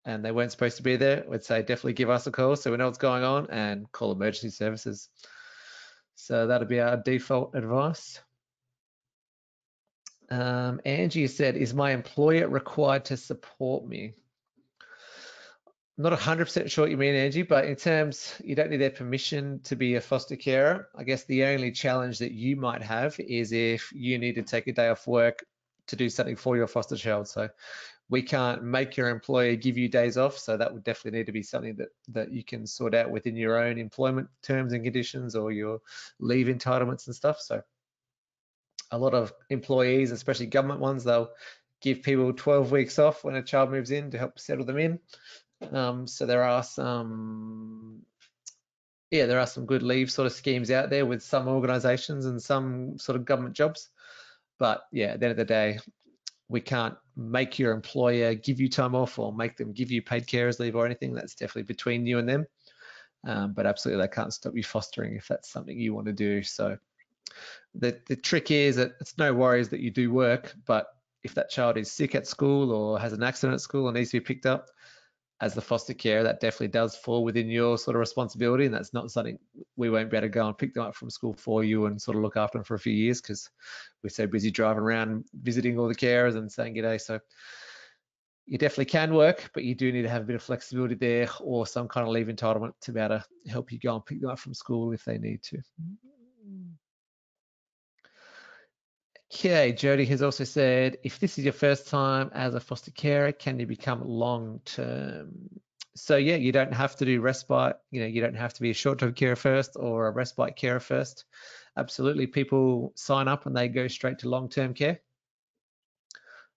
they weren't supposed to be there, we'd say definitely give us a call so we know what's going on, and call emergency services. So that'd be our default advice. Angie said, is my employer required to support me? Not 100% sure what you mean, Angie, but in terms, you don't need their permission to be a foster carer. I guess the only challenge that you might have is if you need to take a day off work to do something for your foster child. So we can't make your employer give you days off. So that would definitely need to be something that you can sort out within your own employment terms and conditions or your leave entitlements and stuff. So a lot of employees, especially government ones, they'll give people 12 weeks off when a child moves in to help settle them in. So there are some good leave sort of schemes out there with some organisations and some sort of government jobs. But yeah, at the end of the day, we can't make your employer give you time off or make them give you paid carers leave or anything. That's definitely between you and them. But absolutely, they can't stop you fostering if that's something you want to do. So the trick is that it's no worries that you do work, but if that child is sick at school or has an accident at school and needs to be picked up, as the foster carer, that definitely does fall within your sort of responsibility, and that's not something we won't be able to go and pick them up from school for you and sort of look after them for a few years, because we're so busy driving around visiting all the carers and saying g'day. So you definitely can work, but you do need to have a bit of flexibility there or some kind of leave entitlement to be able to help you go and pick them up from school if they need to. Okay, Jody has also said, if this is your first time as a foster carer, can you become long-term? So yeah, you don't have to do respite. You don't have to be a short-term carer first or a respite carer first. Absolutely, people sign up and they go straight to long-term care.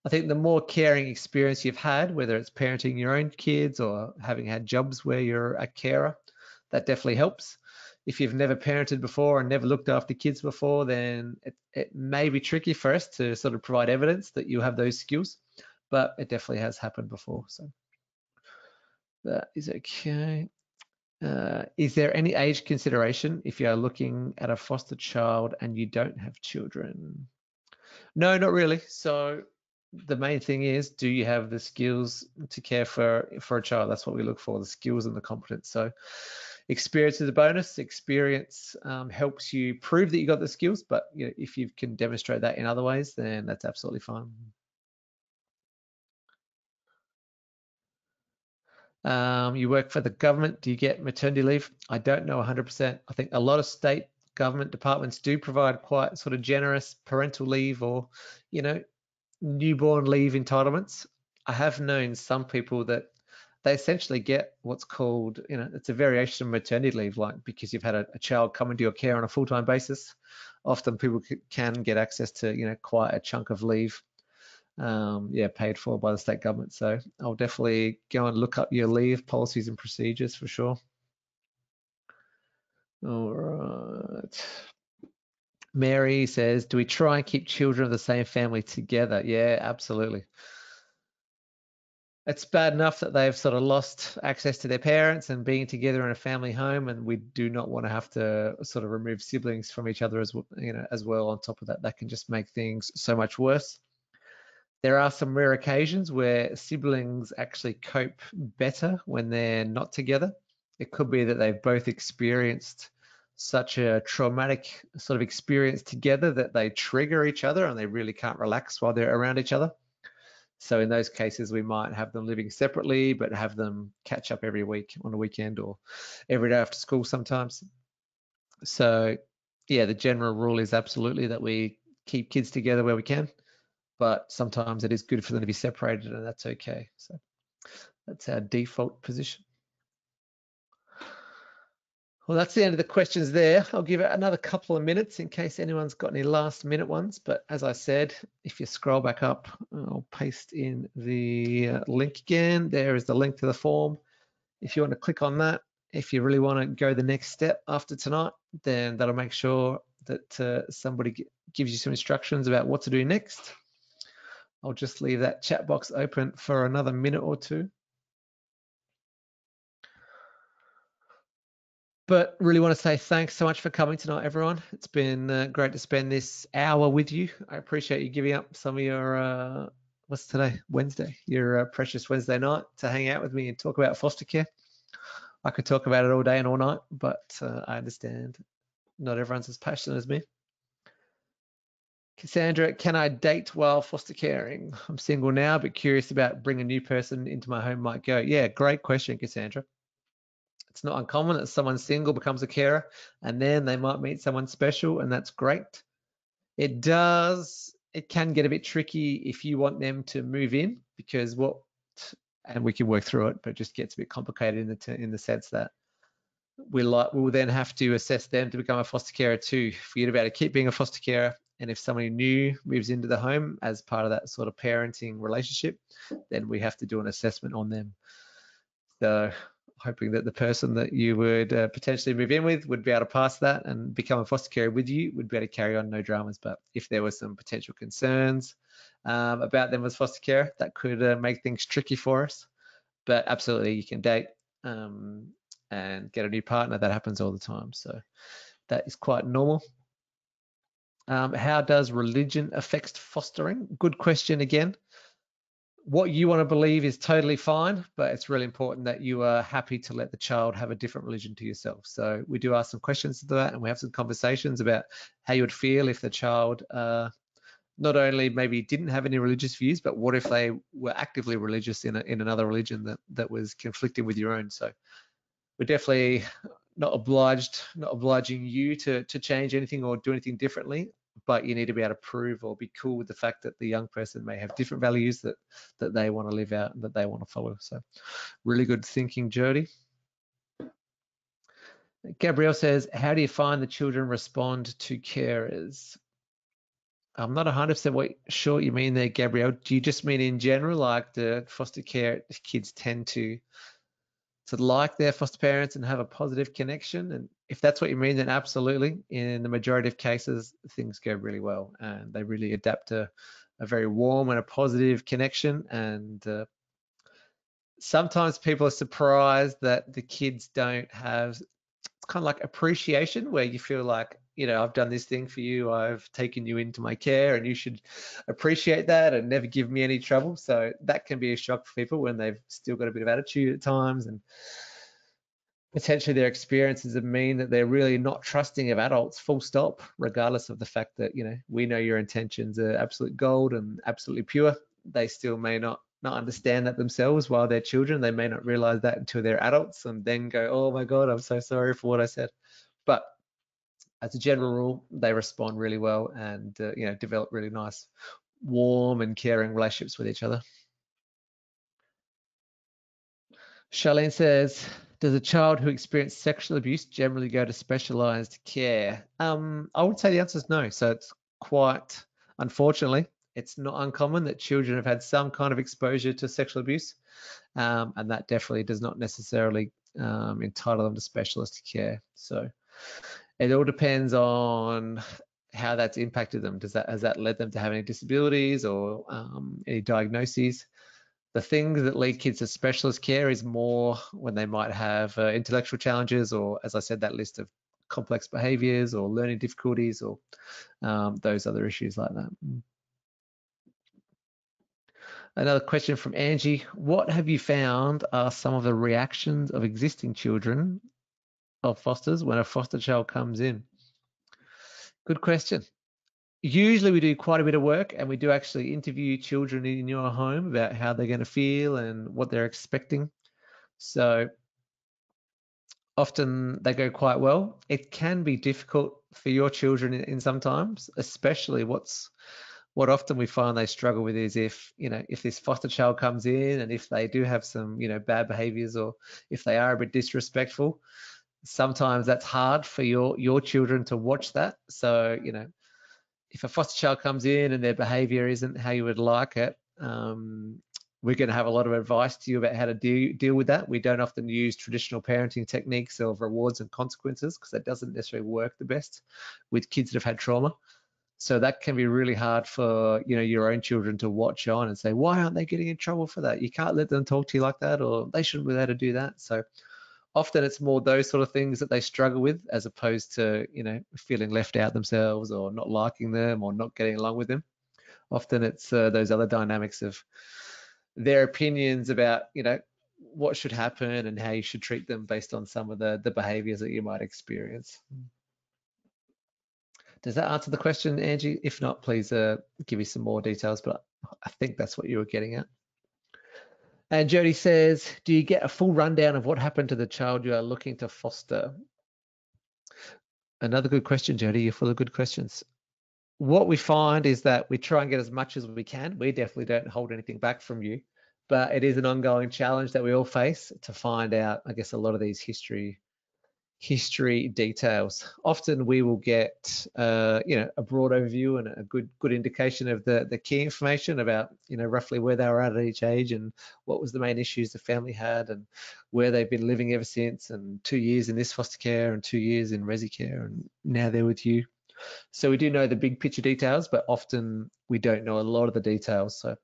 I think the more caring experience you've had, whether it's parenting your own kids or having had jobs where you're a carer, that definitely helps. If you've never parented before and never looked after kids before, then it may be tricky for us to sort of provide evidence that you have those skills, but it definitely has happened before. So that is okay. Is there any age consideration if you are looking at a foster child and you don't have children? No, not really. So the main thing is, do you have the skills to care for a child? That's what we look for, the skills and the competence. So experience is a bonus. Experience helps you prove that you got the skills, but if you can demonstrate that in other ways, then that's absolutely fine. You work for the government. Do you get maternity leave? I don't know 100%. I think a lot of state government departments do provide quite sort of generous parental leave, or newborn leave entitlements. I have known some people that they essentially get what's called, it's a variation of maternity leave, like because you've had a child come into your care on a full-time basis. Often people can get access to, quite a chunk of leave, paid for by the state government. So I'll definitely go and look up your leave policies and procedures for sure. All right. Mary says, do we try and keep children of the same family together? Yeah, absolutely. It's bad enough that they've sort of lost access to their parents and being together in a family home, and we do not want to have to sort of remove siblings from each other as well. On top of that, that can just make things so much worse. There are some rare occasions where siblings actually cope better when they're not together. It could be that they've both experienced such a traumatic sort of experience together that they trigger each other and they really can't relax while they're around each other. So in those cases, we might have them living separately, but have them catch up every week on a weekend or every day after school sometimes. So yeah, the general rule is absolutely that we keep kids together where we can, but sometimes it is good for them to be separated, and that's okay. So that's our default position. Well, that's the end of the questions there. I'll give it another couple of minutes in case anyone's got any last minute ones. But as I said, if you scroll back up, I'll paste in the link again. There is the link to the form. If you want to click on that, if you really want to go the next step after tonight, then that'll make sure that somebody gives you some instructions about what to do next. I'll just leave that chat box open for another minute or two. But really want to say thanks so much for coming tonight, everyone. It's been great to spend this hour with you. I appreciate you giving up some of your, what's today? Wednesday, your precious Wednesday night to hang out with me and talk about foster care. I could talk about it all day and all night, but I understand not everyone's as passionate as me. Cassandra, can I date while foster caring? I'm single now, but curious about bringing a new person into my home might go. Yeah, great question, Cassandra. It's not uncommon that someone single becomes a carer and then they might meet someone special, and that's great. It can get a bit tricky if you want them to move in, because and we can work through it, but it just gets a bit complicated in the sense that we'll then have to assess them to become a foster carer too. For you to be able to keep being a foster carer, and if somebody new moves into the home as part of that sort of parenting relationship, then we have to do an assessment on them. So hoping that the person that you would potentially move in with would be able to pass that and become a foster carer with you, would be able to carry on, no dramas. But if there were some potential concerns about them as foster carer, that could make things tricky for us. But absolutely, you can date and get a new partner. That happens all the time. So that is quite normal. How does religion affect fostering? Good question again. What you want to believe is totally fine, but it's really important that you are happy to let the child have a different religion to yourself. So we do ask some questions to that, and we have some conversations about how you would feel if the child not only maybe didn't have any religious views, but what if they were actively religious in another religion that was conflicting with your own. So we're definitely not obliging you to change anything or do anything differently, but you need to be able to prove or be cool with the fact that the young person may have different values that they want to live out and that they want to follow. So really good thinking, Jody. Gabrielle says, how do you find the children respond to carers? I'm not 100% sure what you mean there, Gabrielle. Do you just mean in general, like the foster care kids tend to like their foster parents and have a positive connection? And if that's what you mean, then absolutely. In the majority of cases, things go really well and they really adapt to a very warm and a positive connection. And sometimes people are surprised that the kids don't have kind of like appreciation, where you feel like, I've done this thing for you, I've taken you into my care, and you should appreciate that and never give me any trouble. So that can be a shock for people when they've still got a bit of attitude at times, and potentially their experiences mean that they're really not trusting of adults, full stop, regardless of the fact that, we know your intentions are absolute gold and absolutely pure. They still may not understand that themselves while they're children. They may not realize that until they're adults and then go, oh my God, I'm so sorry for what I said. But as a general rule, they respond really well and, develop really nice warm and caring relationships with each other. Charlene says, does a child who experienced sexual abuse generally go to specialized care? I would say the answer is no. So it's quite, unfortunately, it's not uncommon that children have had some kind of exposure to sexual abuse, and that definitely does not necessarily entitle them to specialist care. So it all depends on how that's impacted them. Has that led them to have any disabilities or any diagnoses? The things that lead kids to specialist care is more when they might have intellectual challenges, or, as I said, that list of complex behaviors or learning difficulties, or those other issues like that. Another question from Angie. What have you found are some of the reactions of existing children of fosters when a foster child comes in? Good question. Usually we do quite a bit of work, and we do actually interview children in your home about how they're going to feel and what they're expecting. So often they go quite well. It can be difficult for your children in sometimes, especially what often we find they struggle with is if this foster child comes in and if they do have some bad behaviors, or if they are a bit disrespectful. Sometimes that's hard for your children to watch that. So if a foster child comes in and their behavior isn't how you would like it, we're going to have a lot of advice to you about how to deal with that. We don't often use traditional parenting techniques of rewards and consequences, because that doesn't necessarily work the best with kids that have had trauma. So that can be really hard for your own children to watch on and say, why aren't they getting in trouble for that? You can't let them talk to you like that, or they shouldn't be able to do that. So often it's more those sort of things that they struggle with, as opposed to feeling left out themselves, or not liking them, or not getting along with them. Often it's those other dynamics of their opinions about what should happen and how you should treat them based on some of the behaviors that you might experience. Does that answer the question, Angie? If not, please give me some more details, but I think that's what you were getting at. And Jody says, do you get a full rundown of what happened to the child you are looking to foster? Another good question, Jody. You're full of good questions. What we find is that we try and get as much as we can. We definitely don't hold anything back from you, but it is an ongoing challenge that we all face to find out, I guess, a lot of these history details. Often we will get a broad overview and a good indication of the key information about roughly where they were at each age, and what was the main issues the family had, and where they've been living ever since, and 2 years in this foster care and 2 years in resi care, and now they're with you. So we do know the big picture details, but often we don't know a lot of the details. So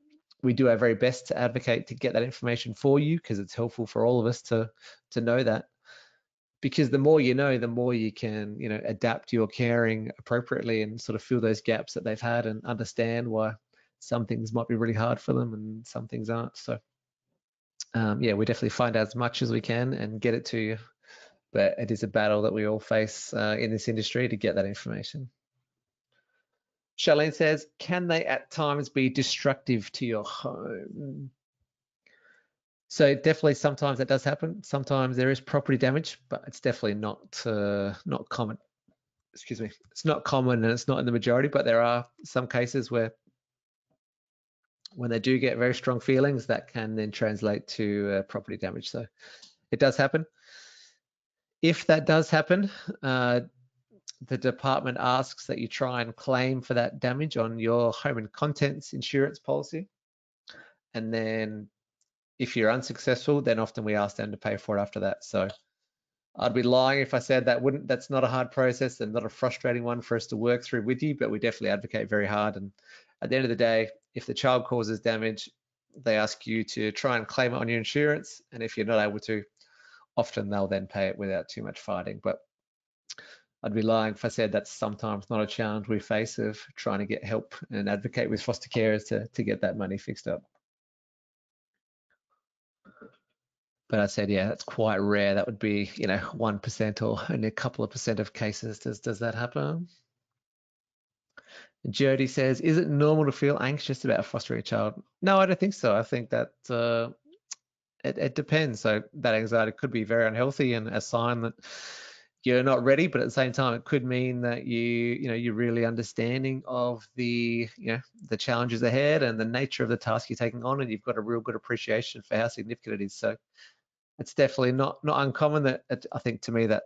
we do our very best to advocate to get that information for you, because it's helpful for all of us to know that. Because the more you know, the more you can, adapt your caring appropriately and sort of fill those gaps that they've had, and understand why some things might be really hard for them and some things aren't. So yeah, we definitely find out as much as we can and get it to you. But it is a battle that we all face in this industry to get that information. Charlene says, can they at times be destructive to your home? So definitely sometimes that does happen. Sometimes there is property damage, but it's definitely not common. Excuse me. It's not common, and it's not in the majority, but there are some cases where when they do get very strong feelings, that can then translate to property damage. So it does happen. If that does happen, the department asks that you try and claim for that damage on your home and contents insurance policy. And then if you're unsuccessful, then often we ask them to pay for it after that. So I'd be lying if I said that's not a hard process and not a frustrating one for us to work through with you, but we definitely advocate very hard. And at the end of the day, if the child causes damage, they ask you to try and claim it on your insurance. And if you're not able to, often they'll then pay it without too much fighting. But I'd be lying if I said that's sometimes not a challenge we face, of trying to get help and advocate with foster carers to get that money fixed up. But I said, yeah, that's quite rare. That would be, 1% or only a couple of percent of cases. Does that happen? Jody says, is it normal to feel anxious about fostering a child? No, I don't think so. I think that it depends. So that anxiety could be very unhealthy and a sign that you're not ready, but at the same time, it could mean that you're really understanding of the challenges ahead and the nature of the task you're taking on, and you've got a real good appreciation for how significant it is. So it's definitely not uncommon. That I think, to me, that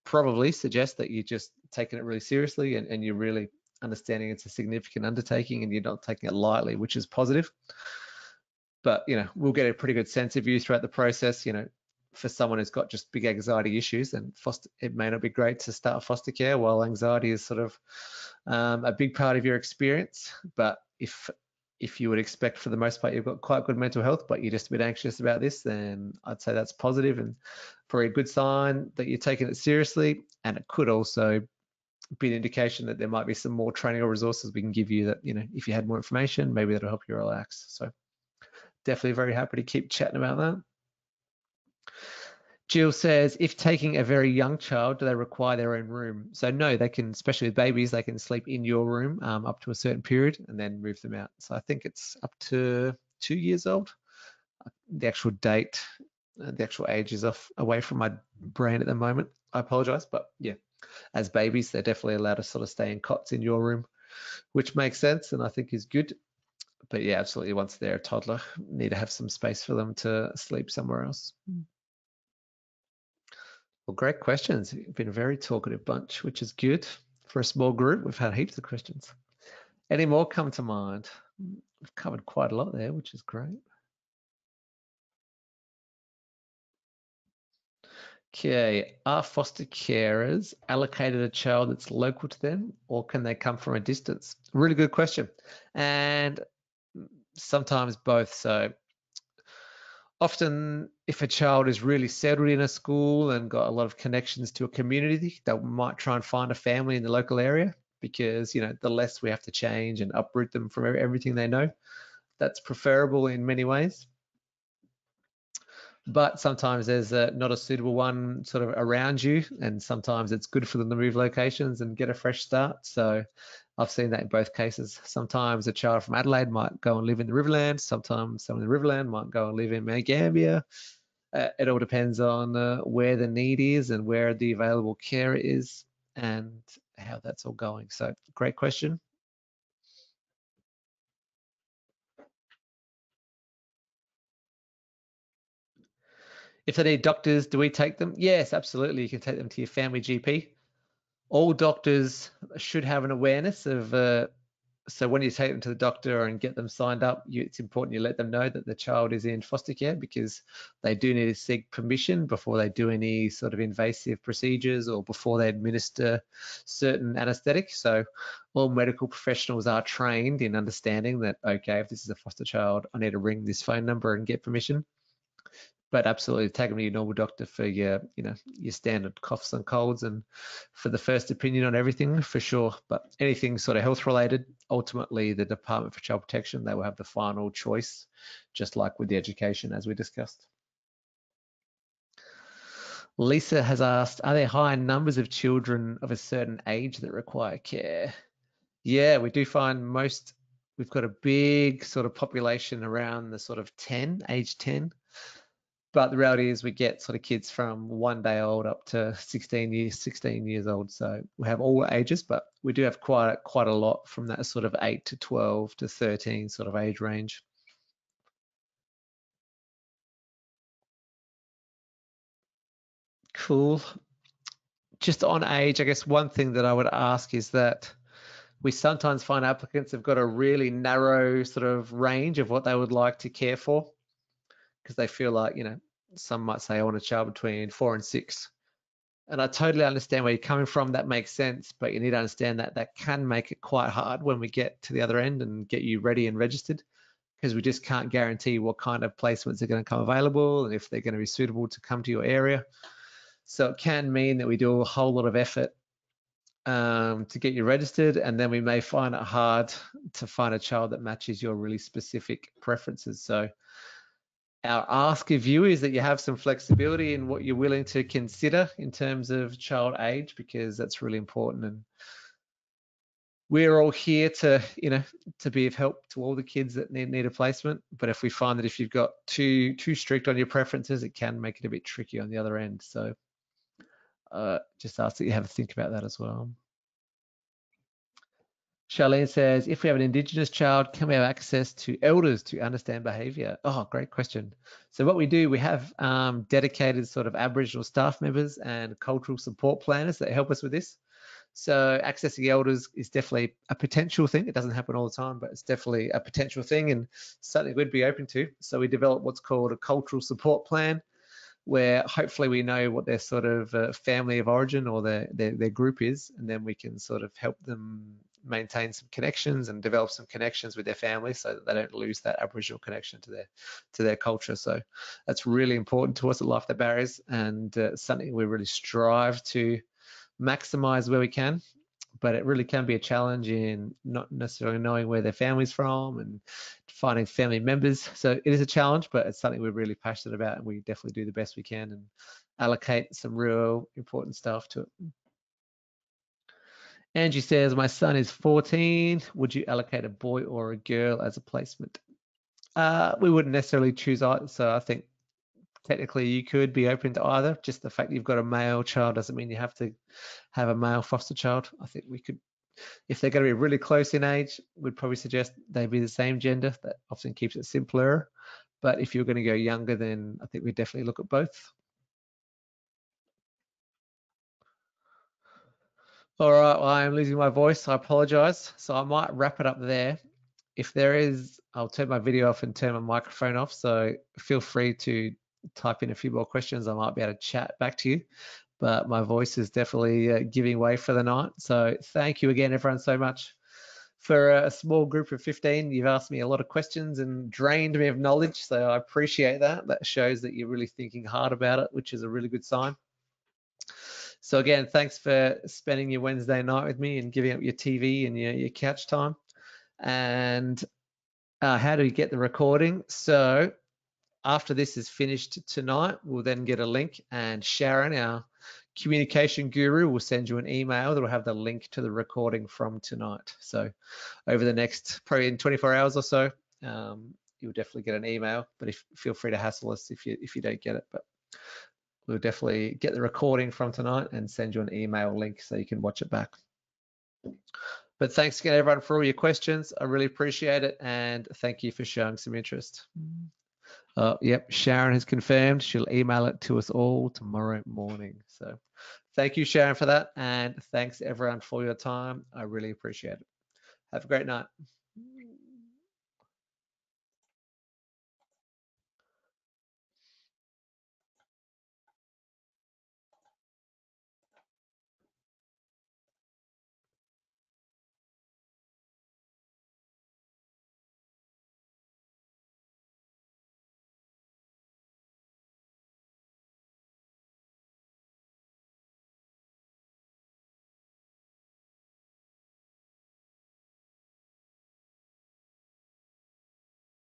probably suggests that you're just taking it really seriously, and you're really understanding it's a significant undertaking and you're not taking it lightly, which is positive. But we'll get a pretty good sense of you throughout the process. For someone who's got just big anxiety issues, and it may not be great to start foster care while anxiety is sort of a big part of your experience. But if you would expect, for the most part, you've got quite good mental health, but you're just a bit anxious about this, then I'd say that's positive and probably a good sign that you're taking it seriously. And it could also be an indication that there might be some more training or resources we can give you that, if you had more information, maybe that'll help you relax. So definitely very happy to keep chatting about that. Jill says, if taking a very young child, do they require their own room? So no, they can, especially with babies, they can sleep in your room up to a certain period and then move them out. So I think it's up to 2 years old. The actual date, the actual age is away from my brain at the moment. I apologize, but yeah, as babies, they're definitely allowed to sort of stay in cots in your room, which makes sense and I think is good. But yeah, absolutely, once they're a toddler, need to have some space for them to sleep somewhere else. Well, great questions. You've been a very talkative bunch, which is good. For a small group, we've had heaps of questions. Any more come to mind? We've covered quite a lot there, which is great. Okay, are foster carers allocated a child that's local to them, or can they come from a distance? Really good question. And sometimes both. So often, if a child is really settled in a school and got a lot of connections to a community, they might try and find a family in the local area, because the less we have to change and uproot them from everything they know, that's preferable in many ways. But sometimes there's not a suitable one sort of around you, and sometimes it's good for them to move locations and get a fresh start. So I've seen that in both cases. Sometimes a child from Adelaide might go and live in the Riverland. Sometimes someone in the Riverland might go and live in Mount Gambier. It all depends on where the need is and where the available care is and how that's all going. So great question. If they need doctors, do we take them? Yes, absolutely. You can take them to your family GP. All doctors should have an awareness of, so when you take them to the doctor and get them signed up, it's important you let them know that the child is in foster care, because they do need to seek permission before they do any sort of invasive procedures or before they administer certain anesthetic. So all medical professionals are trained in understanding that, okay, if this is a foster child, I need to ring this phone number and get permission. But absolutely, take them to your normal doctor for your standard coughs and colds and for the first opinion on everything, for sure. But anything sort of health related, ultimately the Department for Child Protection, they will have the final choice, just like with the education, as we discussed. Lisa has asked, are there high numbers of children of a certain age that require care? Yeah, we do find we've got a big sort of population around the sort of age 10. But the reality is we get sort of kids from 1 day old up to 16 years old. So we have all ages, but we do have quite a lot from that sort of 8 to 12 to 13 sort of age range. Cool. Just on age, I guess one thing that I would ask is that we sometimes find applicants have got a really narrow sort of range of what they would like to care for, because they feel like, some might say I want a child between 4 and 6. And I totally understand where you're coming from. That makes sense, but you need to understand that that can make it quite hard when we get to the other end and get you ready and registered, because we just can't guarantee what kind of placements are going to come available and if they're going to be suitable to come to your area. So it can mean that we do a whole lot of effort to get you registered, and then we may find it hard to find a child that matches your really specific preferences. So our ask of you is that you have some flexibility in what you're willing to consider in terms of child age, because that's really important. And we're all here to, to be of help to all the kids that need a placement. But if we find that if you've got too strict on your preferences, it can make it a bit tricky on the other end. So just ask that you have a think about that as well. Charlene says, if we have an Indigenous child, can we have access to elders to understand behaviour? Oh, great question. So what we do, we have dedicated sort of Aboriginal staff members and cultural support planners that help us with this. So accessing elders is definitely a potential thing. It doesn't happen all the time, but it's definitely a potential thing and something we'd be open to. So we develop what's called a cultural support plan, where hopefully we know what their sort of family of origin or their group is, and then we can sort of help them maintain some connections and develop some connections with their family so that they don't lose that Aboriginal connection to their culture. So that's really important to us at Life Without Barriers, and something we really strive to maximize where we can. But it really can be a challenge in not necessarily knowing where their family's from and finding family members. So it is a challenge, but it's something we're really passionate about, and we definitely do the best we can and allocate some real important stuff to it. Angie says, my son is 14. Would you allocate a boy or a girl as a placement? We wouldn't necessarily choose either. So I think technically you could be open to either. Just the fact that you've got a male child doesn't mean you have to have a male foster child. I think we could, if they're going to be really close in age, we'd probably suggest they be the same gender. That often keeps it simpler. But if you're going to go younger, then I think we definitely look at both. All right, well, I am losing my voice. I apologize. So I might wrap it up there. If there is, I'll turn my video off and turn my microphone off. So feel free to type in a few more questions. I might be able to chat back to you. But my voice is definitely giving way for the night. So thank you again, everyone, so much. For a small group of 15, you've asked me a lot of questions and drained me of knowledge. So I appreciate that. That shows that you're really thinking hard about it, which is a really good sign. So again, thanks for spending your Wednesday night with me and giving up your TV and your couch time. And how do we get the recording? So after this is finished tonight, we'll then get a link, and Sharon, our communication guru, will send you an email that will have the link to the recording from tonight. So over the next, probably in 24 hours or so, you'll definitely get an email, but feel free to hassle us if you don't get it. But we'll definitely get the recording from tonight and send you an email link so you can watch it back. But thanks again, everyone, for all your questions. I really appreciate it, and thank you for showing some interest. Yep, Sharon has confirmed she'll email it to us all tomorrow morning. So thank you, Sharon, for that, and thanks everyone for your time. I really appreciate it. Have a great night.